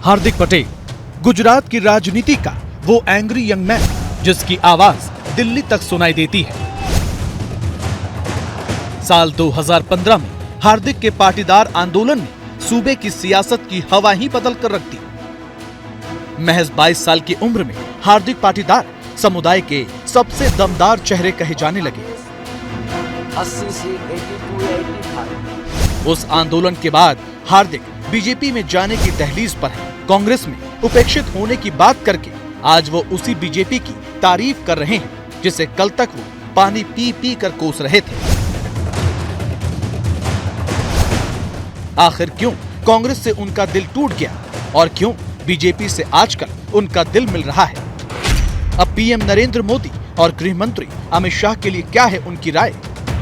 हार्दिक पटेल, गुजरात की राजनीति का वो एंग्री यंग मैन जिसकी आवाज दिल्ली तक सुनाई देती है। साल 2015 में हार्दिक के पाटीदार आंदोलन ने सूबे की सियासत की हवा ही बदल कर रख दी। महज 22 साल की उम्र में हार्दिक पाटीदार समुदाय के सबसे दमदार चेहरे कहे जाने लगे। 80 से 82, 85। उस आंदोलन के बाद हार्दिक बीजेपी में जाने की दहलीज पर है। कांग्रेस में उपेक्षित होने की बात करके आज वो उसी बीजेपी की तारीफ कर रहे हैं जिसे कल तक वो पानी पी पी कर कोस रहे थे। आखिर क्यों कांग्रेस से उनका दिल टूट गया और क्यों बीजेपी से आजकल उनका दिल मिल रहा है? अब पीएम नरेंद्र मोदी और गृह मंत्री अमित शाह के लिए क्या है उनकी राय?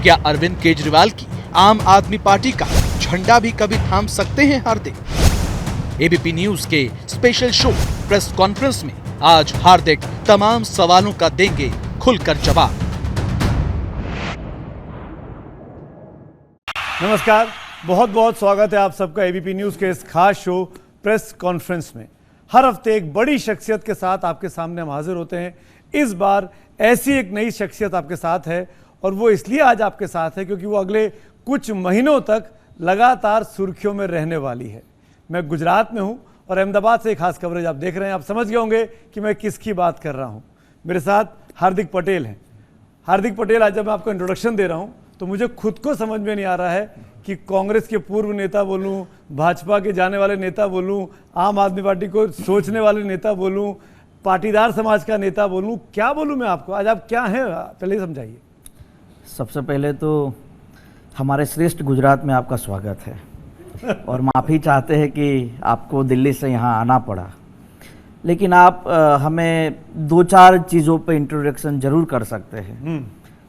क्या अरविंद केजरीवाल की आम आदमी पार्टी का झंडा भी कभी थाम सकते हैं हार्दिक? एबीपी न्यूज के स्पेशल शो प्रेस कॉन्फ्रेंस में आज हार्दिक तमाम सवालों का देंगे खुलकर जवाब। नमस्कार, बहुत बहुत स्वागत है आप सबका एबीपी न्यूज के इस खास शो प्रेस कॉन्फ्रेंस में। हर हफ्ते एक बड़ी शख्सियत के साथ आपके सामने हम हाजिर होते हैं। इस बार ऐसी एक नई शख्सियत आपके साथ है और वो इसलिए आज आपके साथ है क्योंकि वो अगले कुछ महीनों तक लगातार सुर्खियों में रहने वाली है। मैं गुजरात में हूं और अहमदाबाद से एक खास कवरेज आप देख रहे हैं। आप समझ गए होंगे कि मैं किसकी बात कर रहा हूं। मेरे साथ हार्दिक पटेल हैं। हार्दिक पटेल, आज जब मैं आपको इंट्रोडक्शन दे रहा हूं तो मुझे खुद को समझ में नहीं आ रहा है कि कांग्रेस के पूर्व नेता बोलूं, भाजपा के जाने वाले नेता बोलूं, आम आदमी पार्टी को सोचने वाले नेता बोलूं, पाटीदार समाज का नेता बोलूं, क्या बोलूं मैं आपको? आज आप क्या हैं, पहले समझाइए। सबसे पहले तो हमारे श्रेष्ठ गुजरात में आपका स्वागत है और माफ़ी चाहते हैं कि आपको दिल्ली से यहाँ आना पड़ा, लेकिन आप हमें दो चार चीज़ों पे इंट्रोडक्शन जरूर कर सकते हैं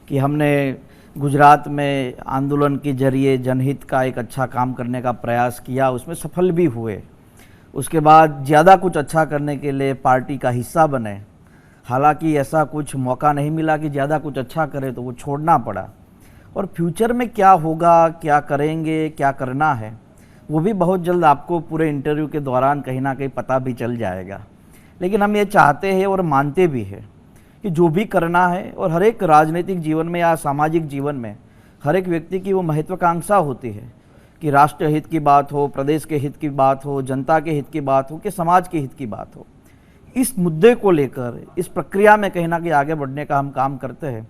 कि हमने गुजरात में आंदोलन के जरिए जनहित का एक अच्छा काम करने का प्रयास किया, उसमें सफल भी हुए। उसके बाद ज़्यादा कुछ अच्छा करने के लिए पार्टी का हिस्सा बने, हालांकि ऐसा कुछ मौका नहीं मिला कि ज़्यादा कुछ अच्छा करे तो वो छोड़ना पड़ा। और फ्यूचर में क्या होगा, क्या करेंगे, क्या करना है, वो भी बहुत जल्द आपको पूरे इंटरव्यू के दौरान कहीं ना कहीं पता भी चल जाएगा। लेकिन हम ये चाहते हैं और मानते भी हैं कि जो भी करना है, और हर एक राजनीतिक जीवन में या सामाजिक जीवन में हर एक व्यक्ति की वो महत्वाकांक्षा होती है कि राष्ट्र हित की बात हो, प्रदेश के हित की बात हो, जनता के हित की बात हो, कि समाज के हित की बात हो। इस मुद्दे को लेकर इस प्रक्रिया में कहीं ना कहीं आगे बढ़ने का हम काम करते हैं।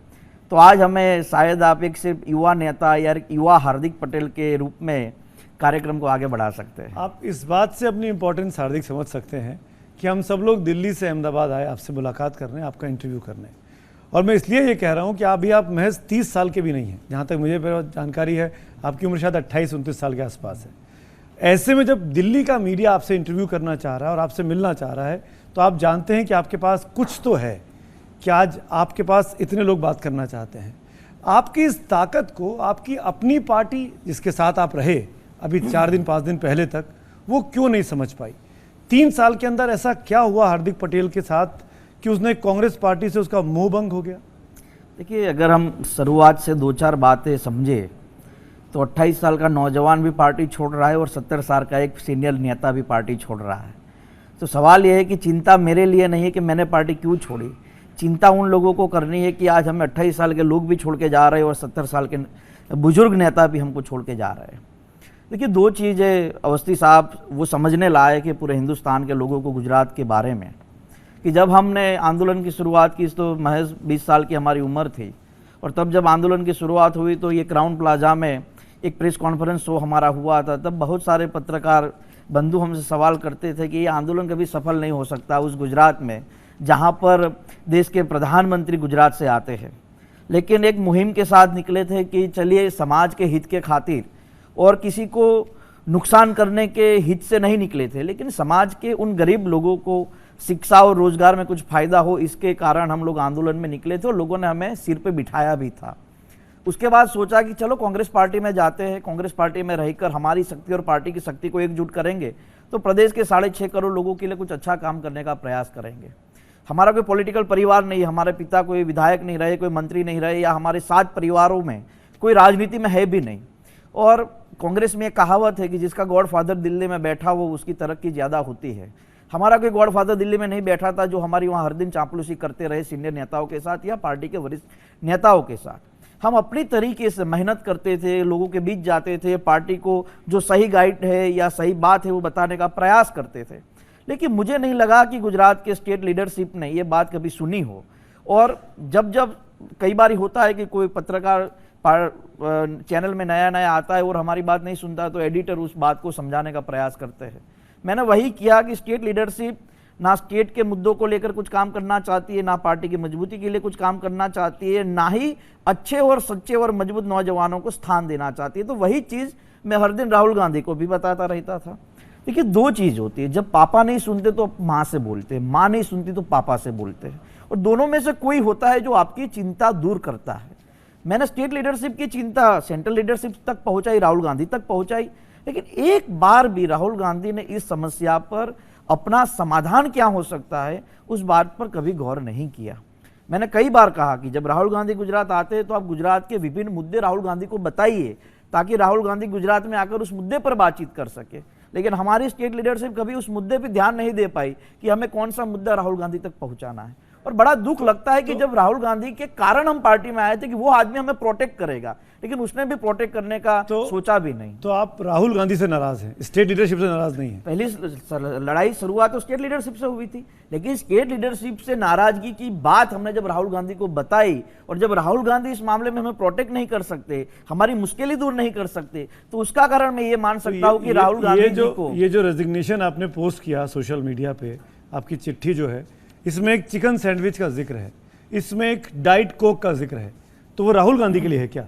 तो आज हमें शायद आप एक सिर्फ युवा नेता या युवा हार्दिक पटेल के रूप में कार्यक्रम को आगे बढ़ा सकते हैं। आप इस बात से अपनी इंपॉर्टेंस हार्दिक समझ सकते हैं कि हम सब लोग दिल्ली से अहमदाबाद आए आपसे मुलाकात करने, आपका इंटरव्यू करने। और मैं इसलिए ये कह रहा हूँ कि अभी आप महज 30 साल के भी नहीं हैं, जहाँ तक मुझे जानकारी है आपकी उम्र शायद 28-29 साल के आसपास है। ऐसे में जब दिल्ली का मीडिया आपसे इंटरव्यू करना चाह रहा है और आपसे मिलना चाह रहा है तो आप जानते हैं कि आपके पास कुछ तो है कि आज आपके पास इतने लोग बात करना चाहते हैं। आपकी इस ताकत को आपकी अपनी पार्टी जिसके साथ आप रहे अभी 4 दिन 5 दिन पहले तक, वो क्यों नहीं समझ पाई? 3 साल के अंदर ऐसा क्या हुआ हार्दिक पटेल के साथ कि उसने कांग्रेस पार्टी से उसका मोह भंग हो गया? देखिए, अगर हम शुरुआत से दो चार बातें समझे तो 28 साल का नौजवान भी पार्टी छोड़ रहा है और 70 साल का एक सीनियर नेता भी पार्टी छोड़ रहा है। तो सवाल यह है कि चिंता मेरे लिए नहीं है कि मैंने पार्टी क्यों छोड़ी, चिंता उन लोगों को करनी है कि आज हमें 28 साल के लोग भी छोड़ के जा रहे हैं और 70 साल के बुजुर्ग नेता भी हमको छोड़ के जा रहे हैं। देखिए, दो चीज़ें अवस्थी साहब वो समझने लायक है पूरे हिंदुस्तान के लोगों को गुजरात के बारे में कि जब हमने आंदोलन की शुरुआत की तो महज 20 साल की हमारी उम्र थी। और तब जब आंदोलन की शुरुआत हुई तो ये क्राउन प्लाजा में एक प्रेस कॉन्फ्रेंस शो हमारा हुआ था। तब बहुत सारे पत्रकार बंधु हमसे सवाल करते थे कि ये आंदोलन कभी सफल नहीं हो सकता उस गुजरात में जहाँ पर देश के प्रधानमंत्री गुजरात से आते हैं। लेकिन एक मुहिम के साथ निकले थे कि चलिए समाज के हित के खातिर, और किसी को नुकसान करने के हित से नहीं निकले थे, लेकिन समाज के उन गरीब लोगों को शिक्षा और रोजगार में कुछ फायदा हो इसके कारण हम लोग आंदोलन में निकले थे और लोगों ने हमें सिर पे बिठाया भी था। उसके बाद सोचा कि चलो कांग्रेस पार्टी में जाते हैं, कांग्रेस पार्टी में रहकर हमारी शक्ति और पार्टी की शक्ति को एकजुट करेंगे तो प्रदेश के 6.5 करोड़ लोगों के लिए कुछ अच्छा काम करने का प्रयास करेंगे। हमारा कोई पॉलिटिकल परिवार नहीं है, हमारे पिता कोई विधायक नहीं रहे, कोई मंत्री नहीं रहे, या हमारे 7 परिवारों में कोई राजनीति में है भी नहीं। और कांग्रेस में एक कहावत है कि जिसका गॉडफादर दिल्ली में बैठा वो उसकी तरक्की ज़्यादा होती है। हमारा कोई गॉडफादर दिल्ली में नहीं बैठा था जो हमारी वहाँ हर दिन चापलूसी करते रहे सीनियर नेताओं के साथ या पार्टी के वरिष्ठ नेताओं के साथ। हम अपनी तरीके से मेहनत करते थे, लोगों के बीच जाते थे, पार्टी को जो सही गाइड है या सही बात है वो बताने का प्रयास करते थे। लेकिन मुझे नहीं लगा कि गुजरात के स्टेट लीडरशिप ने ये बात कभी सुनी हो। और जब जब कई बार होता है कि कोई पत्रकार चैनल में नया नया आता है और हमारी बात नहीं सुनता तो एडिटर उस बात को समझाने का प्रयास करते हैं। मैंने वही किया कि स्टेट लीडरशिप ना स्टेट के मुद्दों को लेकर कुछ काम करना चाहती है, ना पार्टी की मजबूती के लिए कुछ काम करना चाहती है, ना ही अच्छे और सच्चे और मजबूत नौजवानों को स्थान देना चाहती है। तो वही चीज़ मैं हर दिन राहुल गांधी को भी बताता रहता था। देखिए, दो चीज़ होती है, जब पापा नहीं सुनते तो माँ से बोलते हैं, माँ नहीं सुनती तो पापा से बोलते हैं, और दोनों में से कोई होता है जो आपकी चिंता दूर करता है। मैंने स्टेट लीडरशिप की चिंता सेंट्रल लीडरशिप तक पहुंचाई, राहुल गांधी तक पहुंचाई, लेकिन एक बार भी राहुल गांधी ने इस समस्या पर अपना समाधान क्या हो सकता है उस बात पर कभी गौर नहीं किया। मैंने कई बार कहा कि जब राहुल गांधी गुजरात आते हैं तो आप गुजरात के विभिन्न मुद्दे राहुल गांधी को बताइए ताकि राहुल गांधी गुजरात में आकर उस मुद्दे पर बातचीत कर सके। लेकिन हमारी स्टेट लीडरशिप कभी उस मुद्दे पर ध्यान नहीं दे पाई कि हमें कौन सा मुद्दा राहुल गांधी तक पहुंचाना है। और बड़ा दुख लगता है कि जब राहुल गांधी के कारण हम पार्टी में आए थे कि वो आदमी हमें प्रोटेक्ट करेगा, लेकिन उसने भी प्रोटेक्ट करने का सोचा भी नहीं। तो आप राहुल गांधी से नाराज हैं, स्टेट लीडरशिप से नाराज नहीं है? पहली लड़ाई शुरुआत तो स्टेट लीडरशिप से हुई थी, लेकिन स्टेट लीडरशिप से नाराजगी की बात हमने जब राहुल गांधी को बताई और जब राहुल गांधी इस मामले में हमें प्रोटेक्ट नहीं कर सकते, हमारी मुश्किलें दूर नहीं कर सकते, तो उसका कारण मैं ये मान सकता हूँ कि राहुल गांधी जी को ये जो रेजिग्नेशन आपने पोस्ट किया सोशल मीडिया पे, आपकी चिट्ठी जो है, इसमें एक चिकन सैंडविच का जिक्र है, इसमें एक डाइट कोक का जिक्र है, तो वो राहुल गांधी के लिए है क्या?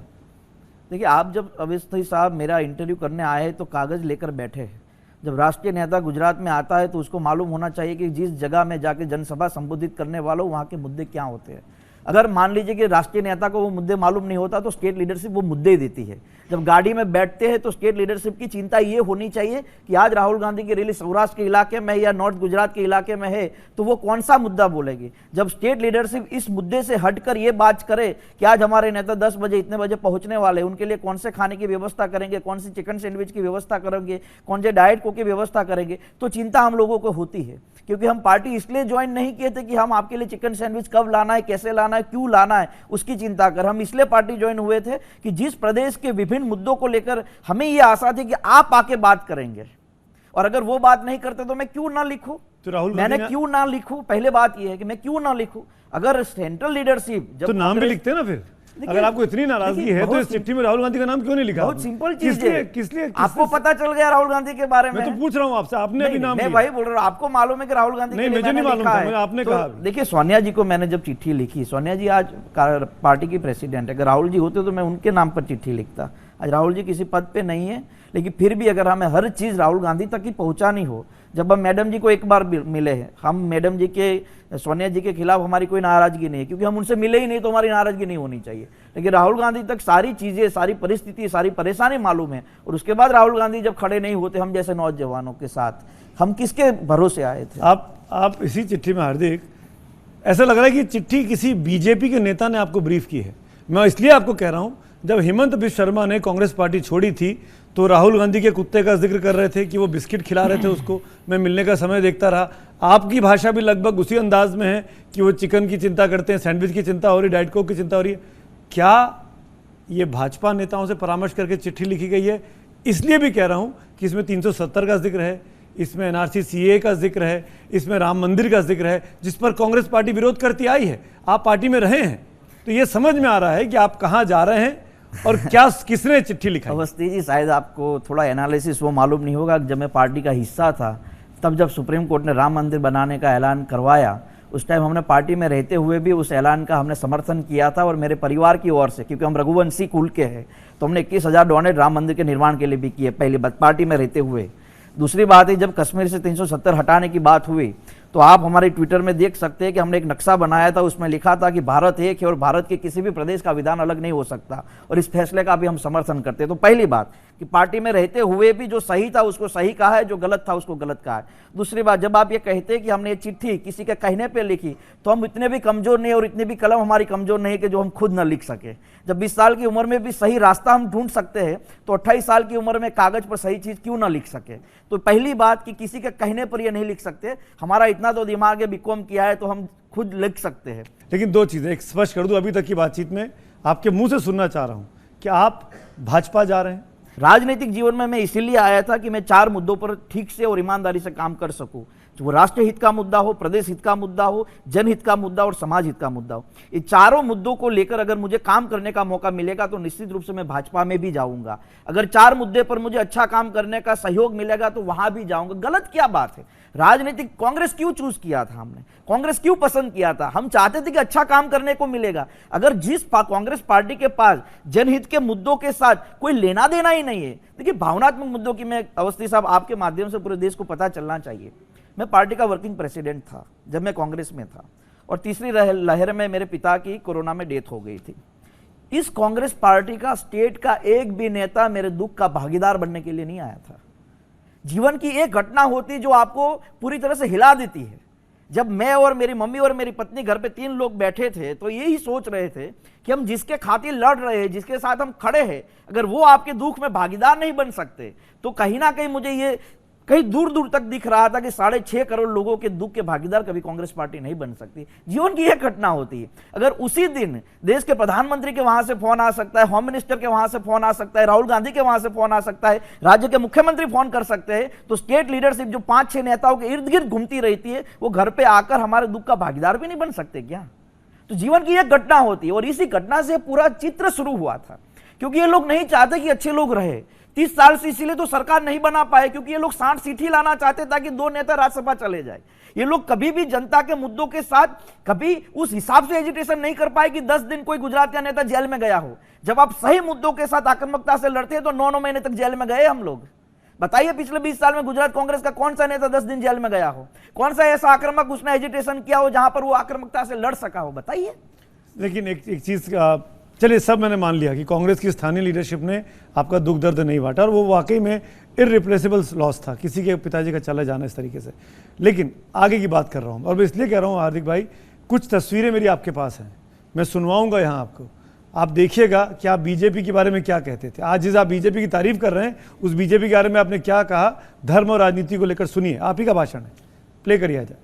देखिए, आप जब अवस्थी साहब मेरा इंटरव्यू करने आए तो कागज लेकर बैठे हैं। जब राष्ट्रीय नेता गुजरात में आता है तो उसको मालूम होना चाहिए कि जिस जगह में जाके जनसभा संबोधित करने वालों वहाँ के मुद्दे क्या होते हैं। अगर मान लीजिए कि राष्ट्रीय नेता को वो मुद्दे मालूम नहीं होता तो स्टेट लीडरशिप वो मुद्दे देती है। जब गाड़ी में बैठते हैं तो स्टेट लीडरशिप की चिंता ये होनी चाहिए कि आज राहुल गांधी की रैली सौराष्ट्र के इलाके में या नॉर्थ गुजरात के इलाके में है तो वो कौन सा मुद्दा बोलेगी। जब स्टेट लीडरशिप इस मुद्दे से हटकर ये बात करे कि आज हमारे नेता 10 बजे इतने बजे पहुंचने वाले, उनके लिए कौन से खाने की व्यवस्था करेंगे, कौन सी चिकन सैंडविच की व्यवस्था करेंगे, कौन से डाइट कोक की व्यवस्था करेंगे, तो चिंता हम लोगों को होती है। क्योंकि हम पार्टी इसलिए ज्वाइन नहीं किए थे कि हम आपके लिए चिकन सैंडविच कब लाना है, कैसे लाना है, क्यों लाना है उसकी चिंता कर, हम इसलिए पार्टी ज्वाइन हुए थे कि जिस प्रदेश के विभिन्न मुद्दों को लेकर हमें यह आशा थी कि आप आके बात करेंगे, और अगर वो बात नहीं करते तो मैं क्यों ना लिखूं, तो राहुल मैंने क्यों ना लिखूं। पहले बात यह है कि मैं क्यों ना लिखूं। अगर सेंट्रल लीडरशिप जब तो नाम भी लिखते हैं ना, फिर अगर आपको इतनी नाराजगी है तो इस चिट्ठी में राहुल गांधी का नाम क्यों नहीं लिखा? बहुत सिंपल चीज है, किसलिए आपको पता चल गया राहुल गांधी के बारे में। मैं तो पूछ रहा हूं आपसे, आपने भी नाम मैं वही बोल रहा हूं, आपको मालूम है कि राहुल गांधी नहीं, मुझे नहीं मालूम था, मैंने आपने कहा। देखिए, सोनिया जी को मैंने जब चिट्ठी लिखी, सोनिया जी आज पार्टी की प्रेसिडेंट है, अगर राहुल जी होते तो मैं उनके नाम पर चिट्ठी लिखता। आज राहुल जी किसी पद पे नहीं है, लेकिन फिर भी अगर हमें हर चीज राहुल गांधी तक ही पहुंचानी हो, जब हम मैडम जी को एक बार मिले हैं, हम मैडम जी के सोनिया जी के खिलाफ हमारी कोई नाराजगी नहीं है, क्योंकि हम उनसे मिले ही नहीं तो हमारी नाराजगी नहीं होनी चाहिए। लेकिन राहुल गांधी तक सारी चीजें, सारी परिस्थिति, सारी परेशानी मालूम है, और उसके बाद राहुल गांधी जब खड़े नहीं होते हम जैसे नौजवानों के साथ, हम किसके भरोसे आए थे? आप इसी चिट्ठी में हार्दिक, ऐसा लग रहा है कि चिट्ठी किसी बीजेपी के नेता ने आपको ब्रीफ की है। मैं इसलिए आपको कह रहा हूं, जब हेमंत बिश्व शर्मा ने कांग्रेस पार्टी छोड़ी थी तो राहुल गांधी के कुत्ते का जिक्र कर रहे थे कि वो बिस्किट खिला रहे थे उसको, मैं मिलने का समय देखता रहा। आपकी भाषा भी लगभग उसी अंदाज में है कि वो चिकन की चिंता करते हैं, सैंडविच की चिंता हो रही, डाइट कोक की चिंता हो रही है। क्या ये भाजपा नेताओं से परामर्श करके चिट्ठी लिखी गई है? इसलिए भी कह रहा हूं कि इसमें 370 का जिक्र है, इसमें एनआरसी सीए का जिक्र है, इसमें राम मंदिर का जिक्र है, जिस पर कांग्रेस पार्टी विरोध करती आई है। आप पार्टी में रहे हैं तो ये समझ में आ रहा है कि आप कहाँ जा रहे हैं और क्या किसने चिट्ठी लिखा। अवस्थी जी, शायद आपको थोड़ा एनालिसिस वो मालूम नहीं होगा, जब मैं पार्टी का हिस्सा था तब जब सुप्रीम कोर्ट ने राम मंदिर बनाने का ऐलान करवाया, उस टाइम हमने पार्टी में रहते हुए भी उस ऐलान का हमने समर्थन किया था, और मेरे परिवार की ओर से, क्योंकि हम रघुवंशी कुल के हैं, तो हमने 21,000 डोनेट राम मंदिर के निर्माण के लिए भी किए, पहली बात पार्टी में रहते हुए। दूसरी बात है, जब कश्मीर से 370 हटाने की बात हुई तो आप हमारे ट्विटर में देख सकते हैं कि हमने एक नक्शा बनाया था, उसमें लिखा था कि भारत एक है और भारत के किसी भी प्रदेश का विधान अलग नहीं हो सकता, और इस फैसले का भी हम समर्थन करते हैं। तो पहली बात कि पार्टी में रहते हुए भी जो सही था उसको सही कहा है, जो गलत था उसको गलत कहा है। दूसरी बात, जब आप ये कहते हैं कि हमने ये चिट्ठी किसी के कहने पे लिखी, तो हम इतने भी कमजोर नहीं और इतनी भी कलम हमारी कमजोर नहीं कि जो हम खुद न लिख सके। जब 20 साल की उम्र में भी सही रास्ता हम ढूंढ सकते हैं, तो 28 साल की उम्र में कागज पर सही चीज क्यों ना लिख सके। तो पहली बात कि किसी के कहने पर ये नहीं लिख सकते, हमारा इतना तो दिमाग है, बीकॉम किया है तो हम खुद लिख सकते हैं। लेकिन दो चीजें एक स्पष्ट कर दूं, अभी तक की बातचीत में आपके मुंह से सुनना चाह रहा हूं कि आप भाजपा जा रहे हैं। राजनीतिक जीवन में मैं इसीलिए आया था कि मैं 4 मुद्दों पर ठीक से और ईमानदारी से काम कर सकूं, वो राष्ट्र हित का मुद्दा हो, प्रदेश हित का मुद्दा हो, जनहित का मुद्दा और समाज हित का मुद्दा हो। ये चारों मुद्दों को लेकर अगर मुझे काम करने का मौका मिलेगा तो निश्चित रूप से मैं भाजपा में भी जाऊंगा। अगर 4 मुद्दे पर मुझे अच्छा काम करने का सहयोग मिलेगा तो वहां भी जाऊंगा। गलत क्या बात है? राजनीतिक कांग्रेस क्यों चूज किया था हमने? कांग्रेस क्यों पसंद किया था? हम चाहते थे कि अच्छा काम करने को मिलेगा। अगर जिस कांग्रेस पार्टी के पास जनहित के मुद्दों के साथ कोई लेना देना ही नहीं है, देखिए भावनात्मक मुद्दों की, मैं अवस्थी साहब आपके माध्यम से पूरे देश को पता चलना चाहिए, मैं पार्टी का वर्किंग प्रेसिडेंट था जब मैं कांग्रेस में था, और तीसरी लहर में मेरे पिता की कोरोना में डेथ हो गई थी। इस कांग्रेस पार्टी का स्टेट का एक भी नेता मेरे दुख का भागीदार बनने के लिए नहीं आया था। जीवन की एक घटना होती जो आपको पूरी तरह से हिला देती है। जब मैं और मेरी मम्मी और मेरी पत्नी घर पे 3 लोग बैठे थे तो यही सोच रहे थे कि हम जिसके खातिर लड़ रहे हैं, जिसके साथ हम खड़े हैं, अगर वो आपके दुख में भागीदार नहीं बन सकते तो कहीं ना कहीं मुझे ये कहीं दूर दूर तक दिख रहा था कि 6.5 करोड़ लोगों के दुख के भागीदार कभी कांग्रेस पार्टी नहीं बन सकती। जीवन की एक घटना होती है। अगर उसी दिन देश के प्रधानमंत्री के वहां से फोन आ सकता है, होम मिनिस्टर के वहां से फोन आ सकता है, राहुल गांधी के वहां से फोन आ सकता है, राज्य के मुख्यमंत्री फोन कर सकते हैं, तो स्टेट लीडरशिप जो 5-6 नेताओं के इर्द गिर्द घूमती रहती है, वो घर पे आकर हमारे दुख का भागीदार भी नहीं बन सकते क्या? तो जीवन की एक घटना होती है और इसी घटना से पूरा चित्र शुरू हुआ था, क्योंकि ये लोग नहीं चाहते कि अच्छे लोग रहे। 30 साल से इसीलिए तो सरकार नहीं बना पाए, क्योंकि ये लोग 60 सीट ही लाना चाहते ताकि 2 नेता राज्यसभा चले जाए। ये लोग कभी भी जनता के मुद्दों के साथ कभी उस हिसाब से एजिटेशन नहीं कर पाए कि 10 दिन कोई गुजरात का नेता जेल में गया हो। जब आप सही मुद्दों के साथ आक्रामकता से लड़ते हैं तो 9 महीने तक जेल में गए हम लोग। बताइए पिछले 20 साल में गुजरात कांग्रेस का कौन सा नेता 10 दिन जेल में गया हो? कौन सा ऐसा आक्रामक उसने एजिटेशन किया हो जहां पर वो आक्रामकता से लड़ सका हो? बताइए। लेकिन एक चीज चलिए, सब मैंने मान लिया कि कांग्रेस की स्थानीय लीडरशिप ने आपका दुख दर्द नहीं बांटा और वो वाकई में इररिप्लेसेबल लॉस था, किसी के पिताजी का चला जाना इस तरीके से। लेकिन आगे की बात कर रहा हूँ और मैं इसलिए कह रहा हूँ हार्दिक भाई, कुछ तस्वीरें मेरी आपके पास हैं, मैं सुनवाऊंगा यहाँ आपको, आप देखिएगा कि आप बीजेपी के बारे में क्या कहते थे। आज जिस आप बीजेपी की तारीफ कर रहे हैं उस बीजेपी के बारे में आपने क्या कहा धर्म और राजनीति को लेकर, सुनिए, आप ही का भाषण है, प्ले करिए। आ जाए।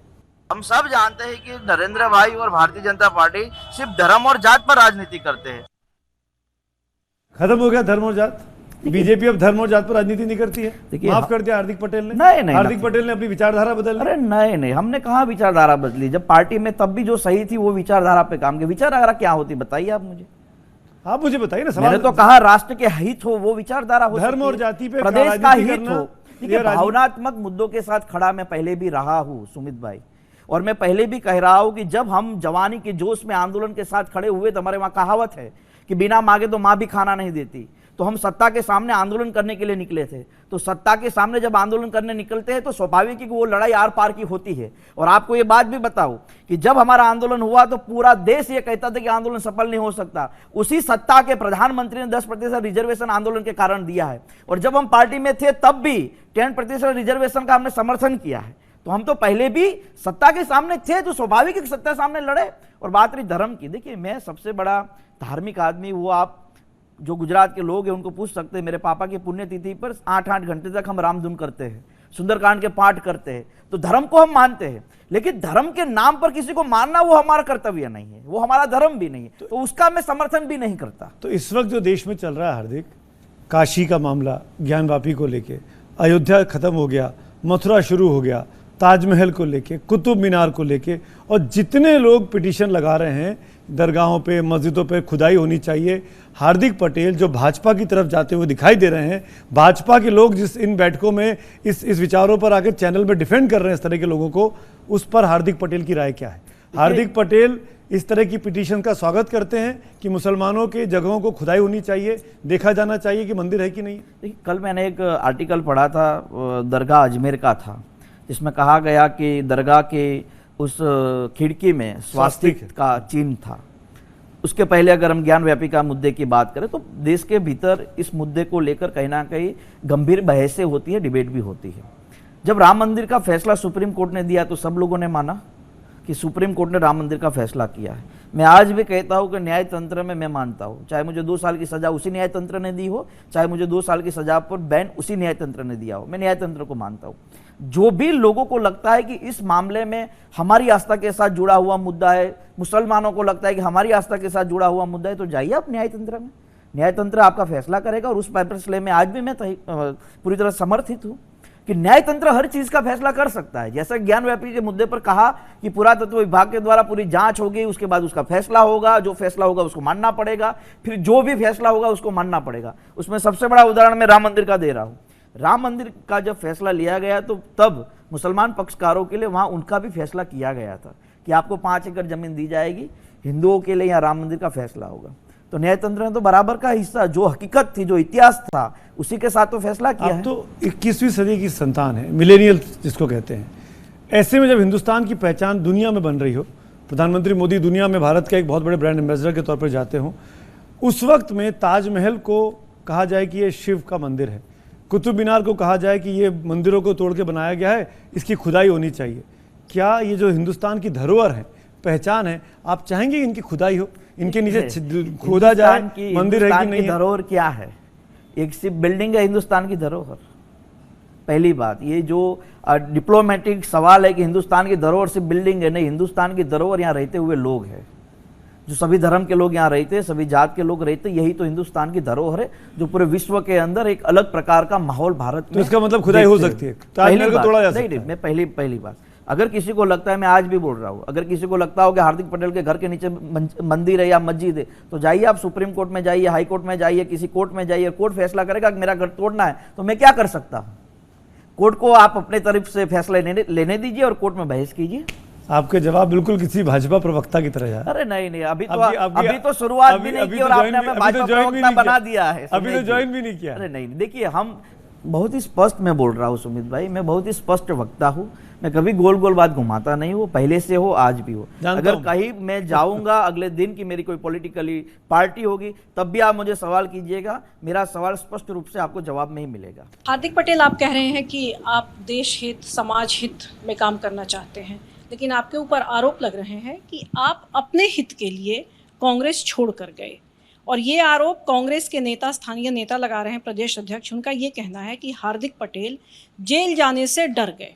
हम सब जानते हैं कि नरेंद्र भाई और भारतीय जनता पार्टी सिर्फ धर्म और जात पर राजनीति करते हैं। खत्म हो गया धर्म और जात? बीजेपी अब धर्म और जात पर राजनीति नहीं करती है? माफ कर दिया हार्दिक पटेल ने? नहीं, हार्दिक पटेल ने अपनी विचारधारा बदल? अरे नहीं, हमने कहा विचारधारा बदली। जब पार्टी में तब भी जो सही थी वो विचारधारा पे काम किया। विचारधारा क्या होती बताइए आप मुझे? आप मुझे बताइए ना। मैंने तो कहा राष्ट्र के हित हो वो विचारधारा हो, धर्म और जाति पे प्रदेश का हित हो। देखिए भावनात्मक मुद्दों के साथ खड़ा मैं पहले भी रहा हूं सुमित भाई, और मैं पहले भी कह रहा हूं कि जब हम जवानी के जोश में आंदोलन के साथ खड़े हुए तो हमारे वहां कहावत है कि बिना मांगे तो मां भी खाना नहीं देती। तो हम सत्ता के सामने आंदोलन करने के लिए निकले थे। तो सत्ता के सामने जब आंदोलन करने निकलते हैं तो स्वाभाविक है कि वो लड़ाई आर पार की होती है। और आपको ये बात भी बताऊं कि जब हमारा आंदोलन हुआ तो पूरा देश ये कहता था कि आंदोलन सफल नहीं हो सकता। उसी सत्ता के प्रधानमंत्री ने 10% रिजर्वेशन आंदोलन के कारण दिया है, और जब हम पार्टी में थे तब भी 10% रिजर्वेशन का हमने समर्थन किया है। तो हम तो पहले भी सत्ता के सामने थे, तो स्वाभाविक है कि सत्ता सामने लड़े। और बात रही धर्म की, देखिए मैं सबसे बड़ा धार्मिक आदमी, वो आप जो गुजरात के लोग हैं उनको पूछ सकते हैं। मेरे पापा की पुण्यतिथि पर 8-8 घंटे तक हम रामधुन करते हैं, सुंदरकांड के पाठ करते हैं। तो धर्म को हम मानते हैं, लेकिन धर्म के नाम पर किसी को मारना वो हमारा कर्तव्य नहीं है, वो हमारा धर्म भी नहीं है, तो उसका मैं समर्थन भी नहीं करता। तो इस वक्त जो देश में चल रहा है हार्दिक, काशी का मामला, ज्ञानवापी को लेके, अयोध्या खत्म हो गया, मथुरा शुरू हो गया, ताजमहल को लेके, कुतुब मीनार को लेके, और जितने लोग पिटीशन लगा रहे हैं दरगाहों पे, मस्जिदों पे खुदाई होनी चाहिए। हार्दिक पटेल जो भाजपा की तरफ जाते हुए दिखाई दे रहे हैं, भाजपा के लोग जिस इन बैठकों में इस विचारों पर आकर चैनल में डिफेंड कर रहे हैं इस तरह के लोगों को, उस पर हार्दिक पटेल की राय क्या है? हार्दिक पटेल इस तरह की पिटीशन का स्वागत करते हैं कि मुसलमानों के जगहों को खुदाई होनी चाहिए, देखा जाना चाहिए कि मंदिर है कि नहीं? देखिए कल मैंने एक आर्टिकल पढ़ा था, दरगाह अजमेर का था, जिसमें कहा गया कि दरगाह के उस खिड़की में स्वास्तिक का चिन्ह था। उसके पहले अगर हम ज्ञान व्यापिका मुद्दे की बात करें तो देश के भीतर इस मुद्दे को लेकर कहीं ना कहीं गंभीर बहसें होती है, डिबेट भी होती है। जब राम मंदिर का फैसला सुप्रीम कोर्ट ने दिया तो सब लोगों ने माना कि सुप्रीम कोर्ट ने राम मंदिर का फैसला किया है। मैं आज भी कहता हूं कि न्याय तंत्र में मैं मानता हूं, चाहे मुझे 2 साल की सजा उसी न्याय तंत्र ने दी हो, चाहे मुझे 2 साल की सजा पर बैन उसी न्याय तंत्र ने दिया हो, मैं न्याय तंत्र को मानता हूं। जो भी लोगों को लगता है कि इस मामले में हमारी आस्था के साथ जुड़ा हुआ मुद्दा है, मुसलमानों को लगता है कि हमारी आस्था के साथ जुड़ा हुआ मुद्दा है, तो जाइए आप न्याय तंत्र में, न्याय तंत्र आपका फैसला करेगा। और उस फैसले में आज भी मैं पूरी तरह समर्थित हूं कि न्याय तंत्र हर चीज का फैसला कर सकता है। जैसा ज्ञान व्यापी के मुद्दे पर कहा कि पुरातत्व विभाग के द्वारा पूरी जांच होगी, उसके बाद उसका फैसला होगा, जो फैसला होगा उसको मानना पड़ेगा, फिर जो भी फैसला होगा उसको मानना पड़ेगा। उसमें सबसे बड़ा उदाहरण मैं राम मंदिर का दे रहा हूं। राम मंदिर का जब फैसला लिया गया तो तब मुसलमान पक्षकारों के लिए वहां उनका भी फैसला किया गया था कि आपको 5 एकड़ जमीन दी जाएगी, हिंदुओं के लिए या राम मंदिर का फैसला होगा। तो न्याय तंत्र ने तो बराबर का हिस्सा, जो हकीकत थी, जो इतिहास था, उसी के साथ तो फैसला किया है। तो 21वीं सदी की संतान है, मिलेनियल जिसको कहते हैं। ऐसे में जब हिंदुस्तान की पहचान दुनिया में बन रही हो, प्रधानमंत्री मोदी दुनिया में भारत का एक बहुत बड़े ब्रांड एम्बेसडर के तौर पर जाते हो, उस वक्त में ताजमहल को कहा जाए कि ये शिव का मंदिर है, कुतुब मीनार को कहा जाए कि ये मंदिरों को तोड़ के बनाया गया है, इसकी खुदाई होनी चाहिए। क्या ये जो हिंदुस्तान की धरोहर है, पहचान है, आप चाहेंगे इनकी खुदाई हो, इनके नीचे खोदा जाए मंदिर है कि नहीं? धरोहर क्या है? एक सिर्फ बिल्डिंग है हिंदुस्तान की धरोहर। पहली बात, ये जो डिप्लोमेटिक सवाल है कि हिंदुस्तान की धरोहर सिर्फ बिल्डिंग है, नहीं, हिंदुस्तान की धरोहर यहाँ रहते हुए लोग हैं, जो सभी धर्म के लोग यहाँ रहते हैं, सभी जात के लोग रहते हैं, यही तो हिंदुस्तान की धरोहर है, जो पूरे विश्व के अंदर एक अलग प्रकार का माहौल भारत में। तो इसका मतलब खुदाई हो सकती है, ताजमहल को तोड़ा जा सकता है? मैं पहली बात, अगर किसी को लगता है, मैं आज भी बोल रहा हूं, अगर किसी को लगता हो कि हार्दिक पटेल के घर के नीचे मंदिर है या मस्जिद है, तो जाइए आप सुप्रीम कोर्ट में जाइए, हाई कोर्ट में जाइए, किसी कोर्ट में जाइए, कोर्ट फैसला करेगा कि मेरा घर तोड़ना है, तो मैं क्या कर सकता हूं? कोर्ट को आप अपने तरफ से फैसला लेने दीजिए और कोर्ट में बहस कीजिए। आपके जवाब बिल्कुल किसी भाजपा प्रवक्ता की तरह है। अरे नहीं, अभी तो शुरुआत भी नहीं की और आपने हमें भाजपा प्रवक्ता बना दिया है। अभी तो ज्वाइन भी नहीं किया। अरे नहीं, देखिए, हम बहुत ही स्पष्ट मैं बोल रहा हूँ सुमित भाई, मैं बहुत ही स्पष्ट वक्ता हूँ, मैं कभी गोल गोल बात घुमाता नहीं हूँ, पहले से हो आज भी हो। अगर कहीं मैं जाऊंगा अगले दिन की मेरी कोई पॉलिटिकली पार्टी होगी, तब भी आप मुझे सवाल कीजिएगा, मेरा सवाल स्पष्ट रूप से आपको जवाब में ही मिलेगा। हार्दिक पटेल, आप कह रहे हैं कि आप देश हित, समाज हित में काम करना चाहते हैं, लेकिन आपके ऊपर आरोप लग रहे हैं कि आप अपने हित के लिए कांग्रेस छोड़ कर गए, और ये आरोप कांग्रेस के नेता, स्थानीय नेता लगा रहे हैं, प्रदेश अध्यक्ष। उनका ये कहना है कि हार्दिक पटेल जेल जाने से डर गए,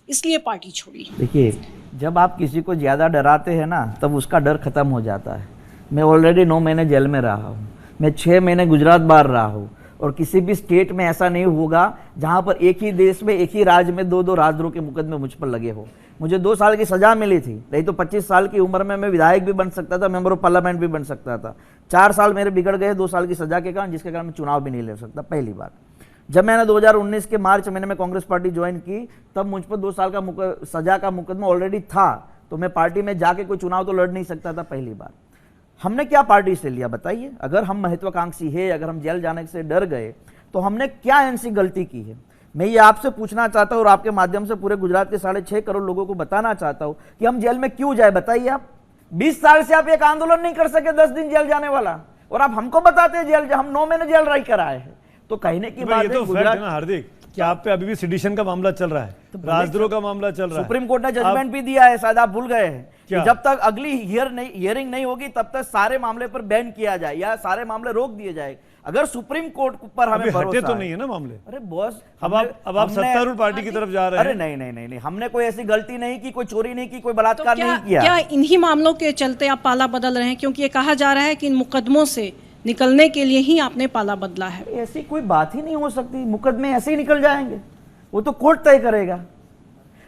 इसलिए पार्टी छोड़ी। देखिए, जब आप किसी को ज़्यादा डराते हैं ना, तब उसका डर खत्म हो जाता है। मैं ऑलरेडी 9 महीने जेल में रहा हूँ, मैं 6 महीने गुजरात बाहर रहा हूँ, और किसी भी स्टेट में ऐसा नहीं होगा जहाँ पर एक ही देश में, एक ही राज्य में 2-2 राजद्रोह के मुकदमे मुझ पर लगे हो। मुझे 2 साल की सजा मिली थी, नहीं तो 25 साल की उम्र में मैं विधायक भी बन सकता था, मेंबर ऑफ पार्लियामेंट भी बन सकता था। 4 साल मेरे बिगड़ गए 2 साल की सजा के कारण, जिसके कारण मैं चुनाव भी नहीं लड़ सकता। पहली बात, जब मैंने 2019 के मार्च महीने में कांग्रेस पार्टी ज्वाइन की, तब मुझ पर 2 साल का सजा का मुकदमा ऑलरेडी था, तो मैं पार्टी में जाके कोई चुनाव तो लड़ नहीं सकता था। पहली बात, हमने क्या पार्टी से लिया बताइए? अगर हम महत्वाकांक्षी है, अगर हम जेल जाने से डर गए, तो हमने क्या ऐसी गलती की है? मैं ये आपसे पूछना चाहता हूँ और आपके माध्यम से पूरे गुजरात के 6.5 करोड़ लोगों को बताना चाहता हूँ कि हम जेल में क्यों जाए, बताइए आप। 20 साल से आप एक आंदोलन नहीं कर सके, 10 दिन जेल जाने वाला, और आप हमको बताते हैं जेल, हम 9 महीने जेल रह कर आए हैं। तो कहने की बात है गुजरात ना हार्दिक, कि आप पे अभी भी सेडिशन का मामला चल रहा है, राजद्रोह का मामला चल रहा है। सुप्रीम कोर्ट ने जजमेंट भी दिया है, शायद आप भूल गए हैं कि जब तक अगली हियरिंग नहीं होगी, तब तक सारे मामले पर बैन किया जाए या सारे मामले रोक दिए जाए। अगर सुप्रीम कोर्ट पर हमें भरोसा तो नहीं है ना मामले। अरे बॉस, अब आप सत्तारूढ़ पार्टी की तरफ जा रहे हैं। अरे नहीं, हमने कोई ऐसी गलती नहीं की, कोई चोरी नहीं की, कोई बलात्कार नहीं किया। क्या इन्हीं मामलों के चलते आप पाला बदल रहे हैं? क्योंकि ये कहा जा रहा है कि इन मुकदमों से निकलने के लिए ही आपने पाला बदला है। ऐसी कोई बात ही नहीं हो सकती, मुकदमे ऐसे ही निकल जाएंगे, वो तो कोर्ट तय करेगा।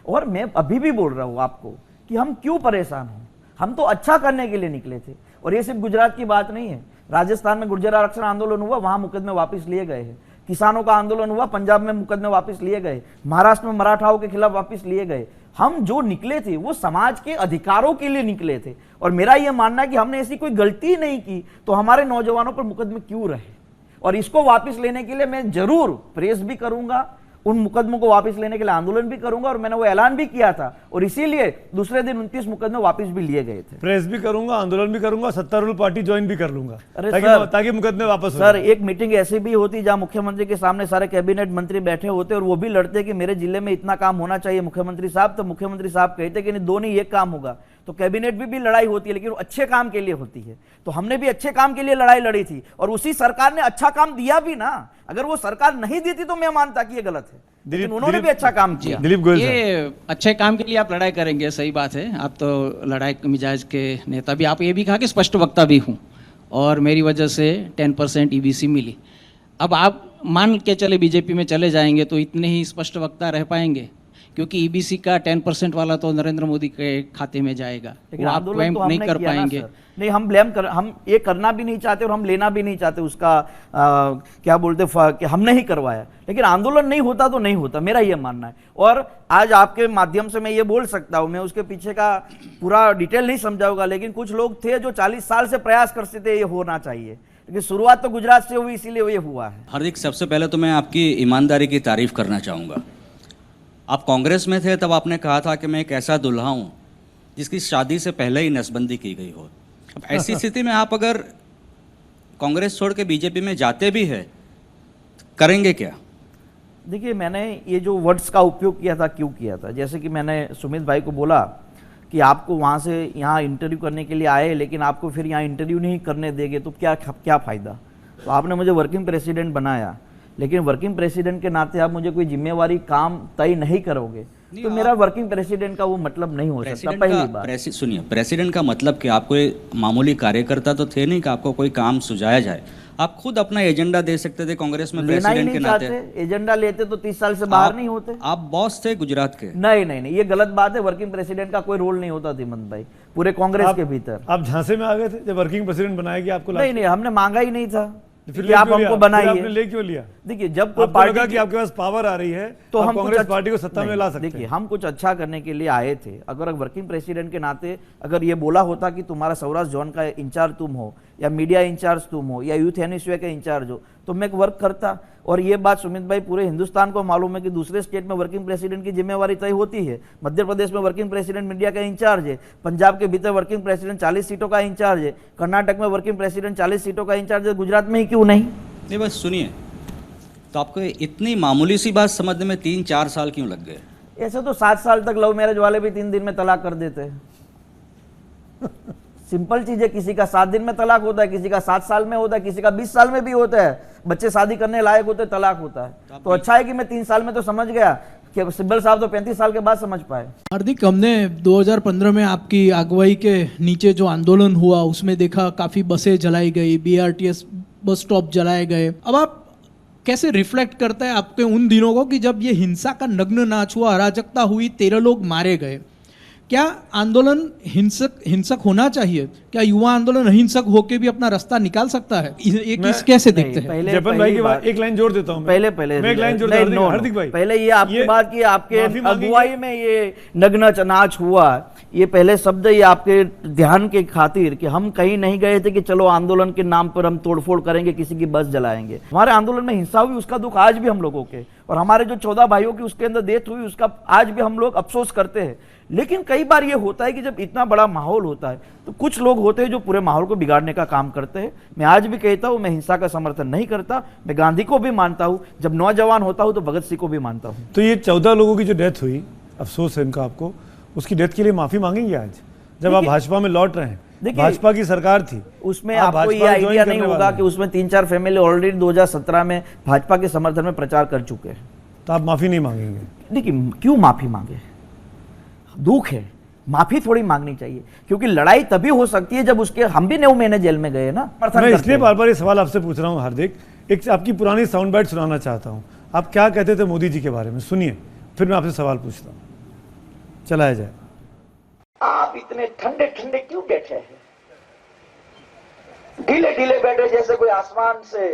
और मैं अभी भी बोल रहा हूं आपको कि हम क्यों परेशान हैं, हम तो अच्छा करने के लिए निकले थे। और ये सिर्फ गुजरात की बात नहीं है, राजस्थान में गुर्जर आरक्षण आंदोलन हुआ, वहां मुकदमे वापस लिए गए हैं। किसानों का आंदोलन हुआ, पंजाब में मुकदमे वापस लिए गए, महाराष्ट्र में मराठाओं के खिलाफ वापस लिए गए। हम जो निकले थे वो समाज के अधिकारों के लिए निकले थे, और मेरा यह मानना है कि हमने ऐसी कोई गलती नहीं की, तो हमारे नौजवानों पर मुकदमे क्यों रहे? और इसको वापस लेने के लिए मैं जरूर प्रेस भी करूंगा उन मुकदमों को वापस लेने के लिए आंदोलन भी करूंगा और मैंने वो ऐलान भी किया था और इसीलिए दूसरे दिन 29 मुकदमे वापस भी लिए गए थे। प्रेस भी करूंगा, आंदोलन भी करूंगा, सत्तारूढ़ पार्टी ज्वाइन भी कर लूंगा ताकि मुकदमे वापस हो। सर एक मीटिंग ऐसी भी होती जहां मुख्यमंत्री के सामने सारे कैबिनेट मंत्री बैठे होते और वो भी लड़ते कि मेरे जिले में इतना काम होना चाहिए मुख्यमंत्री साहब, तो मुख्यमंत्री साहब कहते कि नहीं 2 नहीं 1 काम होगा। तो कैबिनेट भी लड़ाई होती है लेकिन वो अच्छे काम के लिए होती है। तो हमने भी अच्छे काम के लिए लड़ाई लड़ी थी और उसी सरकार ने अच्छा काम दिया भी ना। अगर वो सरकार नहीं देती तो मैं मानता कि ये गलत है, लेकिन उन्होंने भी अच्छा काम किया। दिलीप गोयल ये अच्छे काम के लिए आप लड़ाई करेंगे, सही बात है, आप तो लड़ाई मिजाज के नेता भी। आप ये भी कहा कि स्पष्ट वक्ता भी हूँ और मेरी वजह से 10% ईबीसी मिली। अब आप मान के चले बीजेपी में चले जाएंगे तो इतने ही स्पष्ट वक्ता रह पाएंगे, क्योंकि ईबीसी का 10% वाला तो नरेंद्र मोदी के खाते में जाएगा, वो आप क्लेम नहीं कर पाएंगे। नहीं, हम ये करना भी नहीं चाहते और हम लेना भी नहीं चाहते उसका क्या बोलते कि हमने ही करवाया, लेकिन आंदोलन नहीं होता तो नहीं होता, मेरा ये मानना है। और आज आपके माध्यम से मैं ये बोल सकता हूं, मैं उसके पीछे का पूरा डिटेल नहीं समझाऊंगा, लेकिन कुछ लोग थे जो 40 साल से प्रयास करते थे ये होना चाहिए, लेकिन शुरुआत तो गुजरात से हुई इसीलिए ये हुआ है। हार्दिक, सबसे पहले तो मैं आपकी ईमानदारी की तारीफ करना चाहूँगा। आप कांग्रेस में थे तब आपने कहा था कि मैं एक ऐसा दुल्हा हूँ जिसकी शादी से पहले ही नसबंदी की गई हो। अब ऐसी स्थिति में आप अगर कांग्रेस छोड़ के बीजेपी में जाते भी है करेंगे क्या? देखिए, मैंने ये जो वर्ड्स का उपयोग किया था क्यों किया था, जैसे कि मैंने सुमित भाई को बोला कि आपको वहाँ से यहाँ इंटरव्यू करने के लिए आए लेकिन आपको फिर यहाँ इंटरव्यू नहीं करने देंगे तो क्या फ़ायदा। तो आपने मुझे वर्किंग प्रेसिडेंट बनाया, लेकिन वर्किंग प्रेसिडेंट के नाते आप मुझे कोई जिम्मेवारी काम तय नहीं करोगे तो मेरा वर्किंग प्रेसिडेंट का वो मतलब नहीं हो सकता। पहली बात सुनिए, प्रेसिडेंट का मतलब कि आप कोई मामूली कार्यकर्ता तो थे नहीं कि आपको कोई काम सुझाया जाए। आप खुद अपना एजेंडा दे सकते थे कांग्रेस में प्रेसिडेंट के नाते। एजेंडा लेते तो 30 साल से बाहर नहीं होते। आप बॉस थे गुजरात के। नहीं, ये गलत बात है। वर्किंग प्रेसिडेंट का कोई रोल नहीं होता धीमंत भाई पूरे कांग्रेस के भीतर। आप झांसे में आ गए थे जब वर्किंग प्रेसिडेंट बनाया गया आपको? नहीं, हमने मांगा ही नहीं था फिर आप हमको बनाइए। आपने ले क्यों लिया? देखिए, जब कोई पार्टी की आपके पास पावर आ रही है तो हम कांग्रेस पार्टी को सत्ता में ला सकते हैं। देखिए, हम कुछ अच्छा करने के लिए आए थे। अगर वर्किंग प्रेसिडेंट के नाते अगर ये बोला होता कि तुम्हारा सौराष्ट्र जोन का इंचार्ज तुम हो या मीडिया इंचार्ज तुम हो या यूथ एनएसयूए का इंचार्ज हो तो मैं वर्क करता। और ये बात सुमित भाई पूरे हिंदुस्तान को मालूम है कि दूसरे स्टेट में वर्किंग प्रेसिडेंट की जिम्मेवारी तय होती है। मध्य प्रदेश में वर्किंग प्रेसिडेंट मीडिया का इंचार्ज है, पंजाब के भीतर वर्किंग प्रेसिडेंट 40 सीटों का इंचार्ज है, कर्नाटक में वर्किंग प्रेसिडेंट 40 सीटों का इंचार्ज है, गुजरात में ही क्यों नहीं? नहीं, बस सुनिए, तो आपको इतनी मामूली सी बात समझने में 3-4 साल क्यों लग गए? ऐसे तो 7 साल तक लव मैरिज वाले भी 3 दिन में तलाक कर देते हैं। सिंपल चीज है, किसी का 7 दिन में तलाक होता है, किसी का 7 साल में होता है, किसी का 20 साल में भी होता है। बच्चे शादी करने लायक होते तलाक होता है। तो अच्छा है कि मैं 3 साल में तो समझ गया कि सिब्बल साहब तो 35 साल के बाद समझ पाए। हार्दिक, हमने 2015 में आपकी अगुवाई के नीचे जो आंदोलन हुआ उसमें देखा काफ़ी बसें जलाई गई, बीआरटीएस बस स्टॉप जलाए गए। अब आप कैसे रिफ्लेक्ट करते हैं आपके उन दिनों को कि जब ये हिंसा का नग्न नाच हुआ, अराजकता हुई, 13 लोग मारे गए? क्या आंदोलन हिंसक होना चाहिए? क्या युवा आंदोलन अहिंसक होकर भी अपना रास्ता निकाल सकता है? ये कैसे देखते हैं? जपन भाई की बात एक लाइन जोड़ देता हूं। पहले मैं एक लाइन जोड़ देता हूं। हार्दिक भाई, पहले ये आपकी बात की आपके अगुवाई में ये नग्न नाच हुआ, ये पहले शब्द ये आपके ध्यान के खातिर कि हम कहीं नहीं गए थे कि चलो आंदोलन के नाम पर हम तोड़फोड़ करेंगे, किसी की बस जलाएंगे। हमारे आंदोलन में हिंसा हुई, उसका दुख आज भी हम लोगों के, और हमारे जो 14 भाइयों की उसके अंदर डेथ हुई उसका आज भी हम लोग अफसोस करते हैं। लेकिन कई बार ये होता है कि जब इतना बड़ा माहौल होता है तो कुछ लोग होते हैं जो पूरे माहौल को बिगाड़ने का काम करते हैं। मैं आज भी कहता हूं, मैं हिंसा का समर्थन नहीं करता। मैं गांधी को भी मानता हूं, जब नौजवान होता हूं तो भगत सिंह को भी मानता हूं। तो ये 14 लोगों की जो डेथ हुई, अफसोस है इनका आपको, उसकी डेथ के लिए माफी मांगेंगे आज जब आप भाजपा में लौट रहे हैं? भाजपा की सरकार थी, उसमें आपको ये आइडिया नहीं होगा कि उसमें 3-4 फैमिली ऑलरेडी 2017 में भाजपा के समर्थन में प्रचार कर चुके हैं। तो आप माफी नहीं मांगेंगे? देखिए, क्यों माफी मांगे? दुख है, माफी थोड़ी मांगनी चाहिए, क्योंकि लड़ाई तभी हो सकती है जब उसके हम भी 9 महीने जेल में गए ना। मैं इसलिए बार बार ये सवाल आपसे पूछ रहा हूं हार्दिक, एक आपकी पुरानी साउंड बाइट सुनाना चाहता हूं। आप क्या कहते थे मोदी जी के बारे में, सुनिए, फिर मैं आपसे सवाल पूछता हूं। चलाया जाए। आप इतने ठंडे ठंडे क्यों बैठे हैं? ढीले ढीले बैठे जैसे कोई आसमान से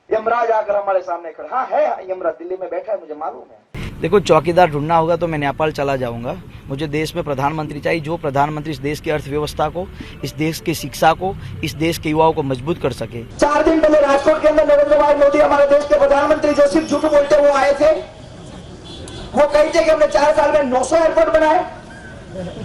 यमराज आकर हमारे सामने खड़ा। हाँ है यमराज, दिल्ली में बैठा है, मुझे मालूम है। देखो, चौकीदार ढूंढना होगा तो मैं नेपाल चला जाऊंगा, मुझे देश में प्रधानमंत्री चाहिए जो प्रधानमंत्री इस देश की अर्थव्यवस्था को, इस देश की शिक्षा को, इस देश के युवाओं को मजबूत कर सके। 4 दिन पहले राजकोट के अंदर नरेंद्र भाई मोदी हमारे देश के प्रधानमंत्री जो सिर्फ झूठ बोलते हुए आए थे, वो कही थे कि हमने 4 साल में 900 एयरपोर्ट बनाए।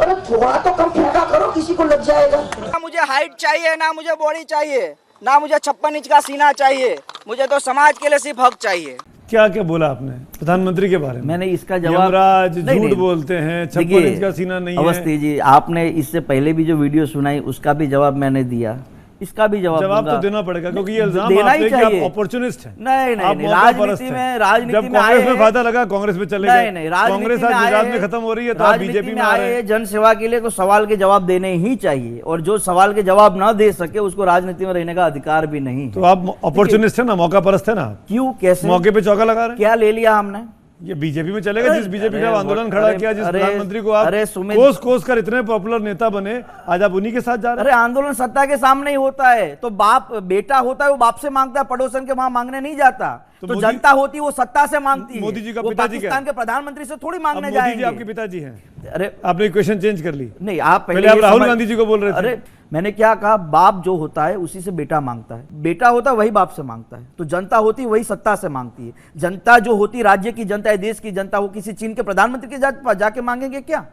अरे थोड़ा तो कम फेंका करो, किसी को लग जाएगा। ना मुझे हाइट चाहिए, ना मुझे बॉडी चाहिए, ना मुझे 56 इंच का सीना चाहिए, मुझे तो समाज के लिए सिर्फ हक चाहिए। क्या क्या बोला आपने प्रधानमंत्री के बारे में? मैंने इसका जवाब, यमराज नहीं, झूठ नहीं, बोलते हैं, 56 इंच का सीना नहीं है। अवस्थी जी, आपने इससे पहले भी जो वीडियो सुनाई उसका भी जवाब मैंने दिया, इसका भी जवाब तो देना पड़ेगा, क्योंकि ये इल्जाम देना आप ही पे कि आप चाहिए। अपॉर्चुनिस्ट हैं। नहीं नहीं, आप नहीं, मौकापरस्त राजनीति हैं। में, राजनीति जब में कांग्रेस आए में फायदा लगा कांग्रेस में चले नहीं गए। नहीं, राजनीति कांग्रेस में आज आए गुजरात हैं, में खत्म हो रही है तो आप बीजेपी में आ रहे हैं। जन सेवा के लिए तो सवाल के जवाब देने ही चाहिए, और जो सवाल के जवाब ना दे सके उसको राजनीति में रहने का अधिकार भी नहीं। तो आप अपॉर्चुनिस्ट है ना, मौका परस्त है ना? क्यों, कैसे, मौके पे चौका लगा रहे हैं? क्या ले लिया हमने? ये बीजेपी में चलेगा, जिस बीजेपी का आंदोलन खड़ा किया, जिस प्रधानमंत्री को आप सुमित, कोस कोस कर इतने पॉपुलर नेता बने, आज आप उन्हीं के साथ जा रहे हैं। अरे आंदोलन सत्ता के सामने ही होता है, तो बाप बेटा होता है वो बाप से मांगता है, पड़ोसन के वहां मांगने नहीं जाता। तो जनता होती है वो सत्ता से मांगती है। मोदी जी का वो पिताजी पाकिस्तान के प्रधानमंत्री से थोड़ी मांगने मोदी जाएंगे। जी आपके पिताजी हैं। अरे आपने इक्वेशन चेंज कर ली। नहीं, आप पहले आप राहुल गांधी जी को बोल रहे थे। अरे मैंने क्या कहा, बाप जो होता है उसी से बेटा मांगता है, बेटा होता है वही बाप से मांगता है। तो जनता होती वही सत्ता से मांगती है। जनता जो होती, राज्य की जनता है, देश की जनता, वो किसी चीन के प्रधानमंत्री के जाके मांगेंगे क्या?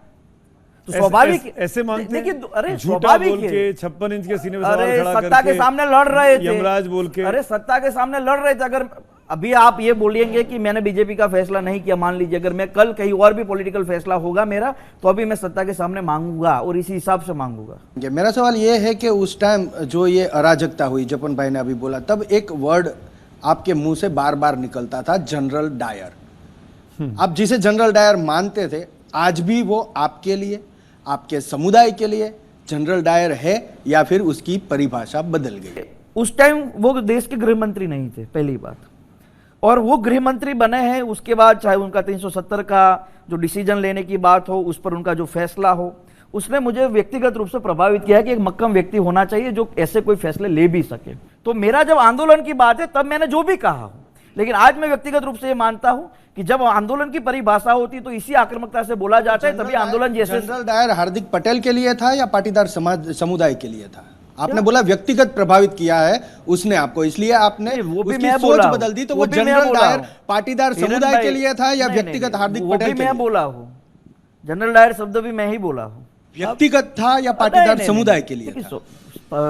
तो स्वाभाविक ऐसे मांगते हैं। लेकिन अरे झूठा स्वाभाविक बोल के 56 इंच के सीने पे अरे सवाल खड़ा सत्ता के सामने लड़ रहे थे, यमराज बोल के। अरे सत्ता के सामने लड़ रहे थे। अगर अभी आप ये बोलेंगे कि मैंने बीजेपी का फैसला नहीं किया, मान लीजिए अगर मैं कल कहीं और भी पॉलिटिकल फैसला होगा मेरा, तो अभी मैं सत्ता के सामने मांगूंगा और इसी हिसाब से मांगूंगा। मेरा सवाल ये है कि उस टाइम जो ये अराजकता हुई, जपन भाई ने अभी बोला, तब एक वर्ड आपके मुंह से बार बार निकलता था, जनरल डायर। आप जिसे जनरल डायर मानते थे, आज भी वो आपके लिए, आपके समुदाय के लिए जनरल डायर है या फिर उसकी परिभाषा बदल गई? उस टाइम वो देश के गृह मंत्री नहीं थे, पहली बात, और वो गृह मंत्री बने हैं उसके बाद, चाहे उनका 370 का जो डिसीजन लेने की बात हो, उस पर उनका जो फैसला हो, उसने मुझे व्यक्तिगत रूप से प्रभावित किया कि एक मक्कम व्यक्ति होना चाहिए जो ऐसे कोई फैसले ले भी सके। तो मेरा जब आंदोलन की बात है तब मैंने जो भी कहा हो, लेकिन आज मैं व्यक्तिगत रूप से ये मानता हूं कि जब आंदोलन की परिभाषा होती तो इसी आक्रामकता से बोला जाता है, तभी आंदोलन जैसे। जनरल डायर हार्दिक पटेल के लिए था या पाटीदार समुदाय के लिए था? आपने बोला व्यक्तिगत प्रभावित किया है उसने आपको, इसलिए आपने वो भी उसकी मैं सोच बदल दी। तो वो जनरल डायर पाटीदार समुदाय के लिए था या व्यक्तिगत हार्दिक पटेल के लिए? मैं बोला हूं, जनरल डायर शब्द भी मैं ही बोला हूं। व्यक्तिगत था या पाटीदार समुदाय के लिए था?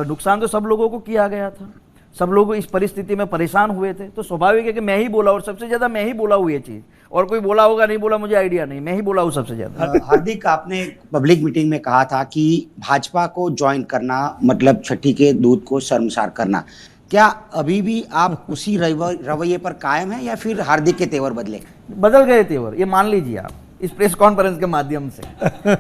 नुकसान तो सब लोगों को किया गया था, सब लोग इस परिस्थिति में परेशान हुए थे, तो स्वाभाविक है कि मैं ही बोला, और सबसे ज्यादा मैं ही बोला हूँ ये चीज। और कोई बोला होगा नहीं बोला मुझे आइडिया नहीं, मैं ही बोला हूँ सबसे ज्यादा। हार्दिक, आपने पब्लिक मीटिंग में कहा था कि भाजपा को ज्वाइन करना मतलब छठी के दूध को शर्मसार करना। क्या अभी भी आप उसी रवैये पर कायम हैं या फिर हार्दिक के तेवर बदले? बदल गए तेवर, ये मान लीजिए आप इस प्रेस कॉन्फ्रेंस के माध्यम से।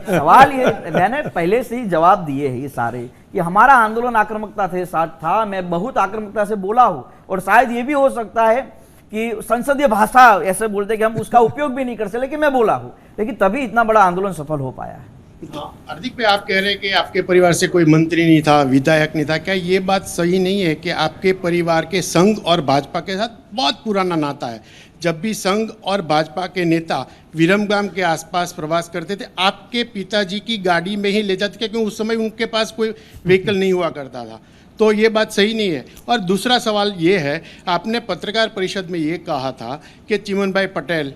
सवाल ये, मैंने पहले से ही जवाब दिए हैं ये सारे, कि हमारा आंदोलन आक्रामकता के साथ था, मैं बहुत आक्रामकता से बोला हूं, और शायद ये भी हो सकता है कि संसदीय भाषा ऐसे बोलते कि हम उसका उपयोग भी नहीं कर सकते, लेकिन मैं बोला हूं, लेकिन तभी इतना बड़ा आंदोलन सफल हो पाया है। हार्दिक भाई, आप कह रहे हैं कि आपके परिवार से कोई मंत्री नहीं था, विधायक नहीं था, क्या ये बात सही नहीं है कि आपके परिवार के संघ और भाजपा के साथ बहुत पुराना नाता है? जब भी संघ और भाजपा के नेता विरमगाम के आसपास प्रवास करते थे, आपके पिताजी की गाड़ी में ही ले जाते, क्योंकि उस समय उनके पास कोई व्हीकल नहीं हुआ करता था। तो ये बात सही नहीं है। और दूसरा सवाल ये है, आपने पत्रकार परिषद में ये कहा था कि चिमनभाई पटेल,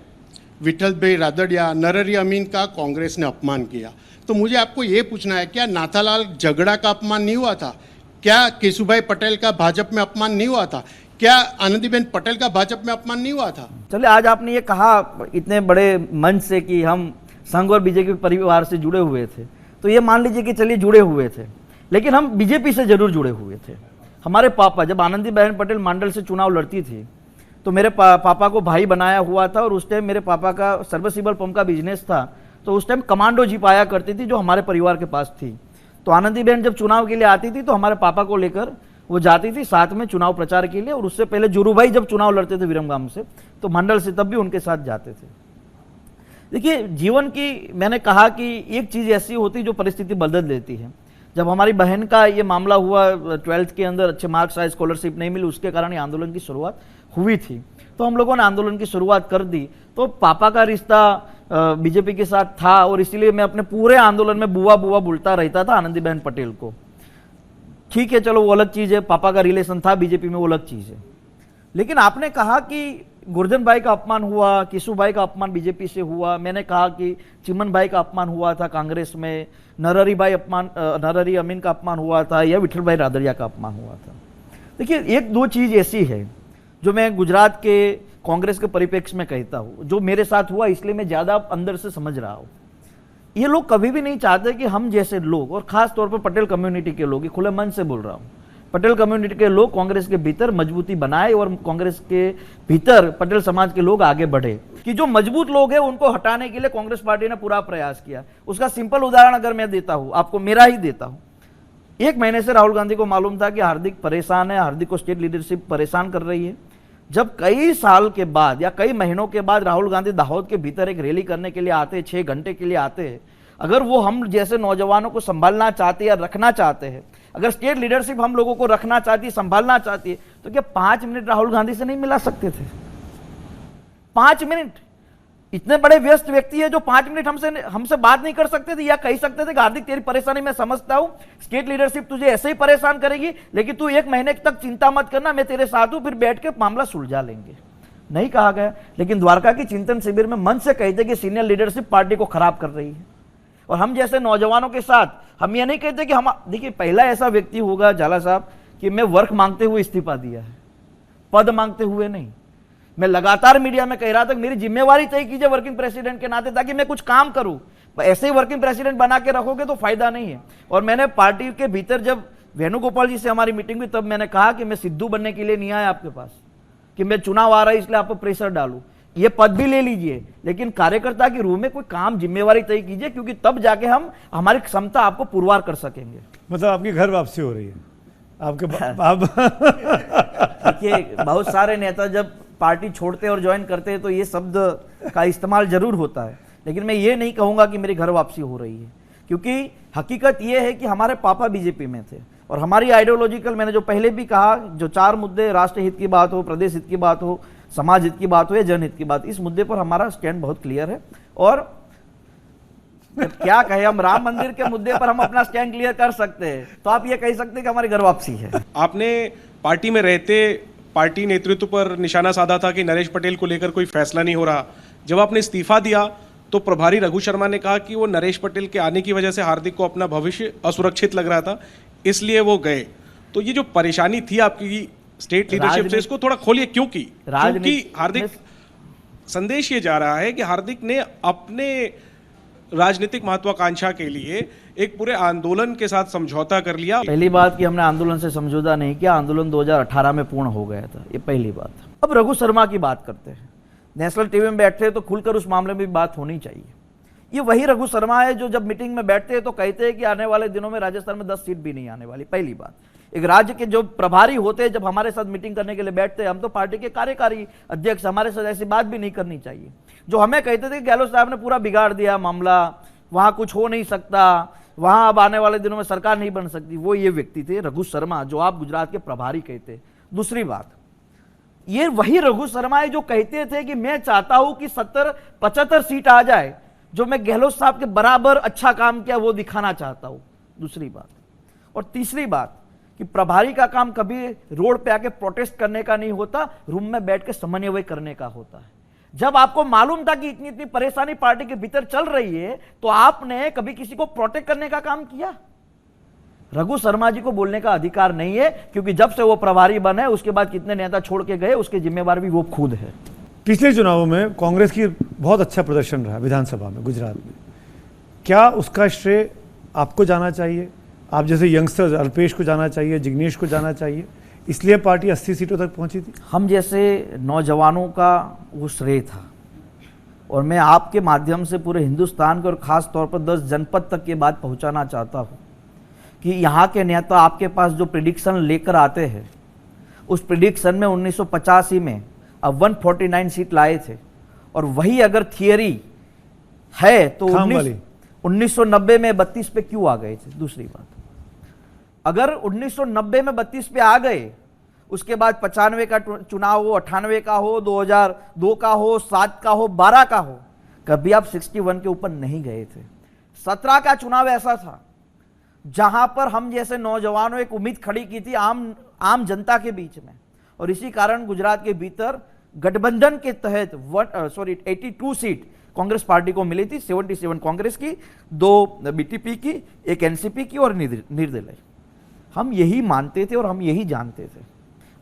विठल भाई रादड़िया, नरहरि अमीन का कांग्रेस ने अपमान किया। तो मुझे आपको ये पूछना है, क्या नाथालाल जगड़ा का अपमान नहीं हुआ था? क्या केशुभाई पटेल का भाजपा में अपमान नहीं हुआ था? क्या आनंदीबेन पटेल का भाजपा में अपमान नहीं हुआ था? चलिए, आज आपने ये कहा इतने बड़े मंच से कि हम संघ और बीजेपी परिवार से जुड़े हुए थे, तो ये मान लीजिए कि चलिए जुड़े हुए थे, लेकिन हम बीजेपी से जरूर जुड़े हुए थे। हमारे पापा, जब आनंदीबेन पटेल मंडल से चुनाव लड़ती थी, तो मेरे पापा को भाई बनाया हुआ था, और उस टाइम मेरे पापा का सर्विसिबल पंप का बिजनेस था, तो उस टाइम कमांडो जीप आया करती थी जो हमारे परिवार के पास थी। तो आनंदीबेन जब चुनाव के लिए आती थी तो हमारे पापा को लेकर वो जाती थी साथ में चुनाव प्रचार के लिए, और उससे पहले जुरू भाई जब चुनाव लड़ते थे विरमगाम से, तो मंडल से, तब भी उनके साथ जाते थे। देखिए, जीवन की, मैंने कहा कि एक चीज़ ऐसी होती जो परिस्थिति बदल देती है। जब हमारी बहन का ये मामला हुआ, 12th के अंदर अच्छे मार्क्स आए, स्कॉलरशिप नहीं मिली, उसके कारण ये आंदोलन की शुरुआत हुई थी, तो हम लोगों ने आंदोलन की शुरुआत कर दी। तो पापा का रिश्ता बीजेपी के साथ था और इसीलिए मैं अपने पूरे आंदोलन में बुआ बुआ बोलता रहता था आनंदीबेन पटेल को। ठीक है, चलो वो अलग चीज है, पापा का रिलेशन था बीजेपी में, वो अलग चीज है। लेकिन आपने कहा कि गुरजन भाई का अपमान हुआ, किशु भाई का अपमान बीजेपी से हुआ, मैंने कहा कि चिमन भाई का अपमान हुआ था कांग्रेस में, नरहरी अमीन का अपमान हुआ था, या विठल भाई रादड़िया का अपमान हुआ था। देखिए, एक दो चीज ऐसी है जो मैं गुजरात के कांग्रेस के परिप्रेक्ष्य में कहता हूं, जो मेरे साथ हुआ इसलिए मैं ज्यादा अंदर से समझ रहा हूं। ये लोग कभी भी नहीं चाहते कि हम जैसे लोग, और खास तौर पर पटेल कम्युनिटी के लोग, ये खुले मन से बोल रहा हूं, पटेल कम्युनिटी के लोग कांग्रेस के भीतर मजबूती बनाए और कांग्रेस के भीतर पटेल समाज के लोग आगे बढ़े। कि जो मजबूत लोग हैं उनको हटाने के लिए कांग्रेस पार्टी ने पूरा प्रयास किया। उसका सिंपल उदाहरण अगर मैं देता हूं आपको, मेरा ही देता हूं। 1 महीने से राहुल गांधी को मालूम था कि हार्दिक परेशान है, हार्दिक को स्टेट लीडरशिप परेशान कर रही है। जब कई साल के बाद या कई महीनों के बाद राहुल गांधी दाहोद के भीतर एक रैली करने के लिए आते, 6 घंटे के लिए आते हैं, अगर वो हम जैसे नौजवानों को संभालना चाहते या रखना चाहते हैं, अगर स्टेट लीडरशिप हम लोगों को रखना चाहती है, संभालना चाहती है, तो क्या 5 मिनट राहुल गांधी से नहीं मिला सकते थे? 5 मिनट? इतने बड़े व्यस्त व्यक्ति है जो 5 मिनट हमसे बात नहीं कर सकते थे, या कह सकते थे कि हार्दिक तेरी परेशानी मैं समझता हूं, स्टेट लीडरशिप तुझे ऐसे ही परेशान करेगी, लेकिन तू 1 महीने तक चिंता मत करना, मैं तेरे साथ हूं, फिर बैठ के मामला सुलझा लेंगे। नहीं कहा गया। लेकिन द्वारका की चिंतन शिविर में मन से कहते कि सीनियर लीडरशिप पार्टी को खराब कर रही है। और हम जैसे नौजवानों के साथ हम ये नहीं कहते कि हम, देखिए, पहला ऐसा व्यक्ति होगा झाला साहब कि मैं वर्क मांगते हुए इस्तीफा दिया है, पद मांगते हुए नहीं। मैं लगातार मीडिया में कह रहा था कि मेरी जिम्मेवारी तय कीजिए वर्किंग प्रेसिडेंट के नाते, ताकि मैं कुछ काम करूं। ऐसे ही वर्किंग प्रेसिडेंट बना के रखोगे तो फायदा नहीं है। और मैंने पार्टी के भीतर जब वेणुगोपाल जी से हमारी मीटिंग हुई, तब मैंने कहा कि मैं सिद्धू बनने के लिए नहीं आया आपके पास, कि मैं चुनाव आ रहा है इसलिए आप पर प्रेशर डालूं। ये पद भी ले लीजिए, लेकिन कार्यकर्ता के रूप में कोई काम जिम्मेवारी तय कीजिए, क्योंकि तब जाके हम हमारी क्षमता आपको पुरवार कर सकेंगे। मतलब आपकी घर वापसी हो रही है आपके देखिए, बहुत सारे नेता जब पार्टी छोड़ते और ज्वाइन करते हैं तो ये शब्द का इस्तेमाल जरूर होता है, लेकिन मैं ये नहीं कहूंगा कि मेरी घर वापसी हो रही है, क्योंकि हकीकत ये है कि हमारे पापा बीजेपी में थे और हमारी आइडियोलॉजिकल, मैंने जो पहले भी कहा, जो 4 मुद्दे, राष्ट्र हित की बात हो, प्रदेश हित की बात हो, समाज हित की बात हो या जनहित की बात, इस मुद्दे पर हमारा स्टैंड बहुत क्लियर है। और क्या कहें, हम राम मंदिर के मुद्दे पर हम अपना स्टैंड क्लियर कर सकते हैं, तो आप ये कह सकते हैं कि हमारी घर वापसी है। आपने पार्टी में रहते पार्टी नेतृत्व पर निशाना साधा था कि नरेश पटेल को लेकर कोई फैसला नहीं हो रहा। जब आपने इस्तीफा दिया तो प्रभारी रघु शर्मा ने कहा कि वो नरेश पटेल के आने की वजह से हार्दिक को अपना भविष्य असुरक्षित लग रहा था, इसलिए वो गए। तो ये जो परेशानी थी आपकी स्टेट लीडरशिप से, इसको थोड़ा खोलिए। क्योंकि हार्दिक, संदेश ये जा रहा है कि हार्दिक ने अपने राजनीतिक महत्वाकांक्षा के लिए एक पूरे आंदोलन के साथ समझौता कर लिया। पहली बात कि हमने आंदोलन से समझौता नहीं किया, आंदोलन 2018 में पूर्ण हो गया था, ये पहली बात। अब रघु शर्मा की बात करते हैं, नेशनल टीवी में बैठते हैं तो खुलकर उस मामले में भी बात होनी चाहिए। ये वही रघु शर्मा है जो जब मीटिंग में बैठते हैं तो कहते हैं कि आने वाले दिनों में राजस्थान में 10 सीट भी नहीं आने वाली। पहली बात, एक राज्य के जो प्रभारी होते हैं जब हमारे साथ मीटिंग करने के लिए बैठते हैं, हम तो पार्टी के कार्यकारी अध्यक्ष, हमारे साथ ऐसी बात भी नहीं करनी चाहिए। जो हमें कहते थे कि गहलोत साहब ने पूरा बिगाड़ दिया मामला, वहां कुछ हो नहीं सकता, वहां अब आने वाले दिनों में सरकार नहीं बन सकती, वो ये व्यक्ति थे रघु शर्मा, जो आप गुजरात के प्रभारी कहते। दूसरी बात, ये वही रघु शर्मा है जो कहते थे कि मैं चाहता हूं कि 70-75 सीट आ जाए, जो मैं गहलोत साहब के बराबर अच्छा काम किया वो दिखाना चाहता हूं। दूसरी बात, और तीसरी बात कि प्रभारी का काम कभी रोड पे आके प्रोटेस्ट करने का नहीं होता, रूम में बैठ के समन्वय करने का होता है। जब आपको मालूम था कि इतनी इतनी परेशानी पार्टी के भीतर चल रही है, तो आपने कभी किसी को प्रोटेक्ट करने का काम किया? रघु शर्मा जी को बोलने का अधिकार नहीं है, क्योंकि जब से वो प्रभारी बने उसके बाद कितने नेता छोड़ के गए उसके जिम्मेवार भी वो खुद है। पिछले चुनावों में कांग्रेस की बहुत अच्छा प्रदर्शन रहा विधानसभा में गुजरात में, क्या उसका श्रेय आपको जाना चाहिए? आप जैसे यंगस्टर्स अल्पेश को जाना चाहिए, जिग्नेश को जाना चाहिए, इसलिए पार्टी 80 सीटों तक पहुंची थी? हम जैसे नौजवानों का वो श्रेय था, और मैं आपके माध्यम से पूरे हिंदुस्तान के और खास तौर पर 10 जनपद तक ये बात पहुंचाना चाहता हूं कि यहाँ के नेता आपके पास जो प्रिडिक्शन लेकर आते हैं, उस प्रिडिक्शन में 1985 में अब 149 सीट लाए थे, और वही अगर थियरी है तो 1990 में 32 पे क्यों आ गए थे? दूसरी बात, अगर 1990 में 32 पे आ गए, उसके बाद 95 का चुनाव हो, 98 का हो, 2002 का हो, 7 का हो, 12 का हो, कभी आप 61 के ऊपर नहीं गए थे। 17 का चुनाव ऐसा था जहां पर हम जैसे नौजवानों एक उम्मीद खड़ी की थी आम जनता के बीच में, और इसी कारण गुजरात के भीतर गठबंधन के तहत 82 सीट कांग्रेस पार्टी को मिली थी। 77 कांग्रेस की, 2 बीटीपी की, 1 एनसीपी की और निर्दलीय। हम यही मानते थे और हम यही जानते थे।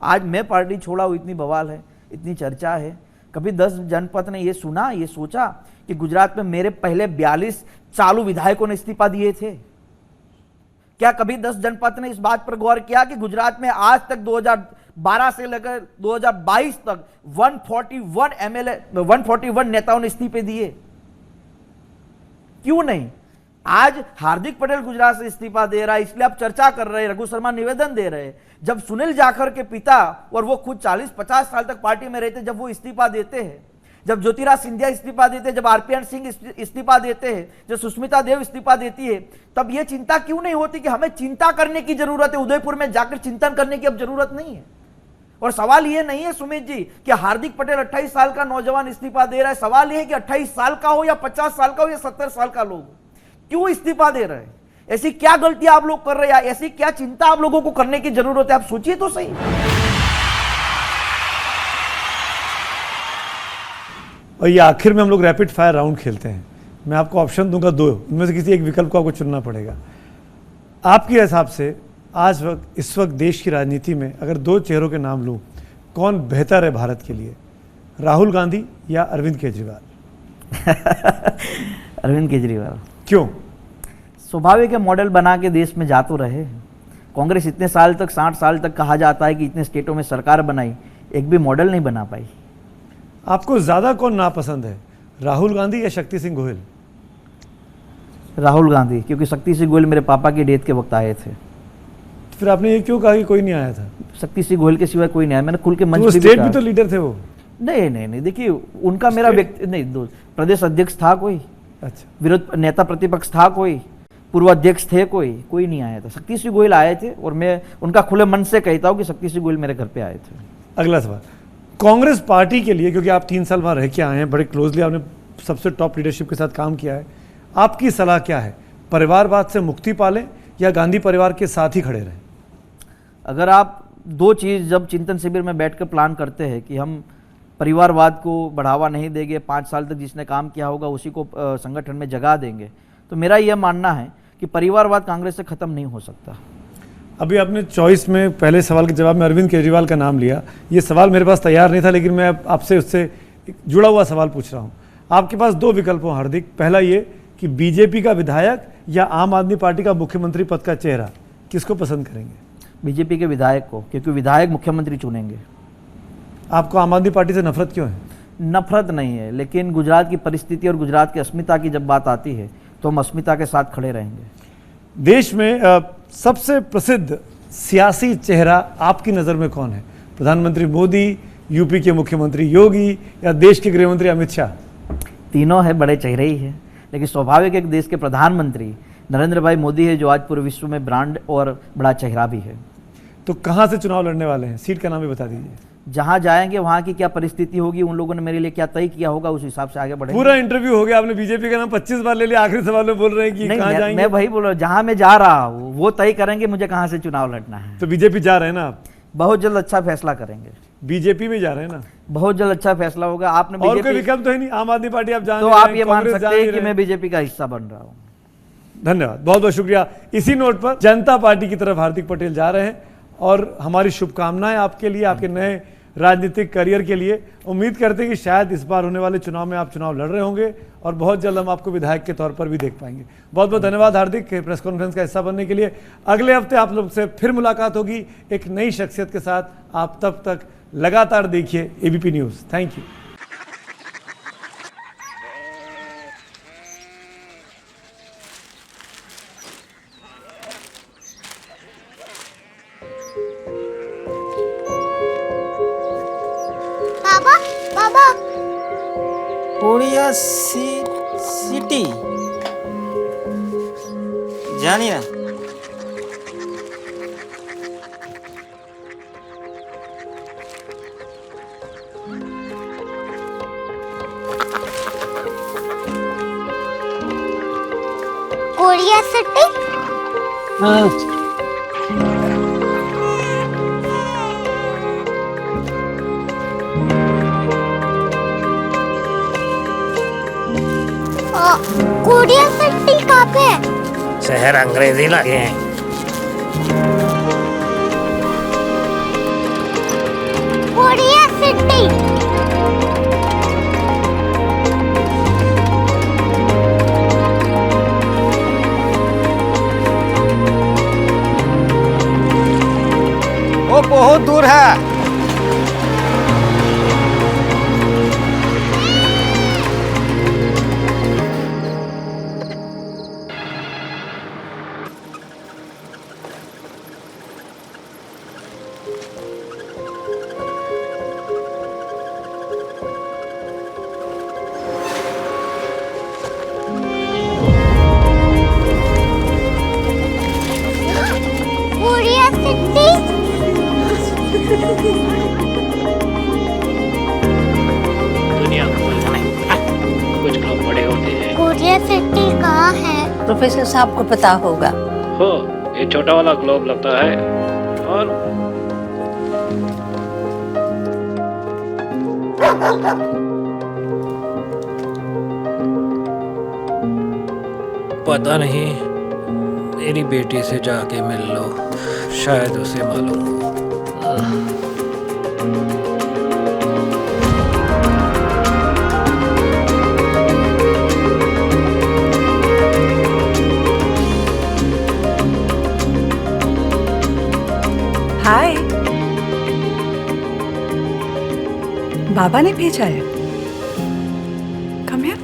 आज मैं पार्टी छोड़ा हूं, इतनी बवाल है, इतनी चर्चा है। कभी 10 जनपद ने ये सुना, ये सोचा कि गुजरात में मेरे पहले 42 चालू विधायकों ने इस्तीफा दिए थे? क्या कभी 10 जनपद ने इस बात पर गौर किया कि गुजरात में आज तक 2012 से लेकर 2022 तक 141 नेताओं ने इस्तीफे दिए? क्यों नहीं? आज हार्दिक पटेल गुजरात से इस्तीफा दे रहा है, इसलिए आप चर्चा कर रहे हैं, रघु शर्मा निवेदन दे रहे हैं। जब सुनील जाखड़ के पिता, और वो खुद 40-50 साल तक पार्टी में रहते, जब वो इस्तीफा देते हैं, जब ज्योतिराज सिंधिया इस्तीफा देते हैं, जब आरपीएन सिंह इस्तीफा देते हैं, जब सुष्मिता देव इस्तीफा देती है, तब ये चिंता क्यों नहीं होती कि हमें चिंता करने की जरूरत है? उदयपुर में जाकर चिंतन करने की अब जरूरत नहीं है। और सवाल ये नहीं है सुमित जी कि हार्दिक पटेल 28 साल का नौजवान इस्तीफा दे रहा है। सवाल ये है कि 28 साल का हो या 50 साल का हो या 70 साल का लोग, क्यों इस्तीफा दे रहे हैं? ऐसी क्या गलतियां आप लोग कर रहे हैं? ऐसी क्या चिंता आप लोगों को करने की जरूरत है? आप सोचिए तो सही। और ये आखिर में हम लोग रैपिड फायर राउंड खेलते हैं। मैं आपको ऑप्शन दूंगा 2, इनमें से किसी एक विकल्प को आपको चुनना पड़ेगा। आपके हिसाब से इस वक्त देश की राजनीति में अगर 2 चेहरों के नाम लूं, कौन बेहतर है भारत के लिए, राहुल गांधी या अरविंद केजरीवाल? अरविंद केजरीवाल। क्यों? स्वाभाविक है, मॉडल बना के देश में जा तो रहे। कांग्रेस इतने साल तक, 60 साल तक कहा जाता है कि इतने स्टेटों में सरकार बनाई, एक भी मॉडल नहीं बना पाई। आपको ज्यादा कौन नापसंद है, राहुल गांधी या शक्ति सिंह गोहिल? राहुल गांधी, क्योंकि शक्ति सिंह गोहिल मेरे पापा की डेथ के वक्त आए थे। फिर आपने ये क्यों कहा कि कोई नहीं आया था? शक्ति सिंह गोहिल के सिवाय कोई नहीं आया। मैंने खुल के मंच तो स्टेट भी तो लीडर थे वो। नहीं, देखिए उनका मेरा व्यक्ति नहीं, प्रदेश अध्यक्ष था कोई, अच्छा, विरोध नेता प्रतिपक्ष था कोई, पूर्व अध्यक्ष थे कोई नहीं आया था। शक्ति सिंह गोहिल आए थे और मैं उनका खुले मन से कहता हूँ कि शक्ति सिंह गोहिल मेरे घर पे आए थे। अगला सवाल, कांग्रेस पार्टी के लिए, क्योंकि आप 3 साल वहां रह के आए हैं, बड़े क्लोजली आपने सबसे टॉप लीडरशिप के साथ काम किया है, आपकी सलाह क्या है? परिवारवाद से मुक्ति पालें या गांधी परिवार के साथ ही खड़े रहें? अगर आप 2 चीज़ जब चिंतन शिविर में बैठकर प्लान करते हैं कि हम परिवारवाद को बढ़ावा नहीं देंगे, 5 साल तक जिसने काम किया होगा उसी को संगठन में जगह देंगे, तो मेरा यह मानना है कि परिवारवाद कांग्रेस से खत्म नहीं हो सकता। अभी आपने चॉइस में पहले सवाल के जवाब में अरविंद केजरीवाल का नाम लिया। ये सवाल मेरे पास तैयार नहीं था, लेकिन मैं आपसे उससे जुड़ा हुआ सवाल पूछ रहा हूँ। आपके पास 2 विकल्प हो हार्दिक, पहला ये कि बीजेपी का विधायक या आम आदमी पार्टी का मुख्यमंत्री पद का चेहरा, किसको पसंद करेंगे? बीजेपी के विधायक को, क्योंकि विधायक मुख्यमंत्री चुनेंगे। आपको आम आदमी पार्टी से नफरत क्यों है? नफरत नहीं है, लेकिन गुजरात की परिस्थिति और गुजरात की अस्मिता की जब बात आती है तो हम अस्मिता के साथ खड़े रहेंगे। देश में सबसे प्रसिद्ध सियासी चेहरा आपकी नज़र में कौन है? प्रधानमंत्री मोदी, यूपी के मुख्यमंत्री योगी या देश के गृहमंत्री अमित शाह? तीनों है, बड़े चेहरे ही है, लेकिन स्वाभाविक एक देश के प्रधानमंत्री नरेंद्र भाई मोदी है, जो आज पूरे विश्व में ब्रांड और बड़ा चेहरा भी है। तो कहाँ से चुनाव लड़ने वाले हैं? सीट का नाम भी बता दीजिए। जहां जाएंगे वहां की क्या परिस्थिति होगी, उन लोगों ने मेरे लिए क्या तय किया होगा, उस हिसाब से आगे बढ़ेंगे। पूरा इंटरव्यू हो गया, आपने बीजेपी का नाम 25 बार ले लिया, आखिरी सवाल में बोल रहे हैं कि कहां जाएंगे? मैं वही बोल रहा हूँ, जहां मैं जा रहा हूँ वो तय करेंगे मुझे कहां से चुनाव लड़ना है। तो बीजेपी जा रहे हैं ना आप? बहुत जल्द अच्छा फैसला करेंगे। बीजेपी में जा रहे हैं ना? बहुत जल्द अच्छा फैसला होगा। आपने और कोई विकल्प तो है नहीं, आम आदमी पार्टी आप जान तो आप ये मान सकते हैं कि मैं बीजेपी का हिस्सा बन रहा हूँ। धन्यवाद, बहुत बहुत शुक्रिया। इसी नोट पर जनता पार्टी की तरफ हार्दिक पटेल जा रहे हैं और हमारी शुभकामनाएं आपके लिए, आपके नए राजनीतिक करियर के लिए। उम्मीद करते हैं कि शायद इस बार होने वाले चुनाव में आप चुनाव लड़ रहे होंगे और बहुत जल्द हम आपको विधायक के तौर पर भी देख पाएंगे। बहुत बहुत धन्यवाद हार्दिक, प्रेस कॉन्फ्रेंस का हिस्सा बनने के लिए। अगले हफ्ते आप लोग से फिर मुलाकात होगी एक नई शख्सियत के साथ। आप तब तक लगातार देखिए एबीपी न्यूज़। Thank you. उड़िया सिटी जानिए ना। Korea city. कोरिया सिटी कहाँ पे है? शहर अंग्रेजी लगे हैं। Korea city. वो बहुत दूर है। Korea city. दुनिया कुछ लोग बड़े होते हैं। कोरिया सिटी कहाँ है? प्रोफेसर साहब को पता होगा। हो, ये छोटा वाला ग्लोब लगता है और पता नहीं, मेरी बेटी से जाके मिल लो, शायद उसे मालूम हो। हाय, बाबा ने भेजा है। Come here.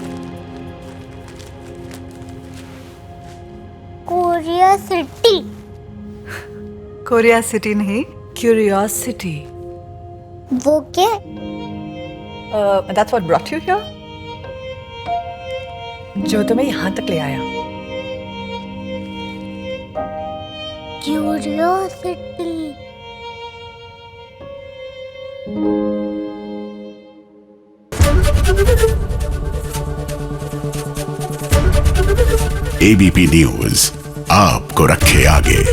Korea city. Korea city नहीं, क्यूरियोसिटी। वो क्या? That's what brought you here? जो तुम्हें यहाँ तक ले आया। क्यूरियोसिटी। एबीपी न्यूज आपको रखे आगे।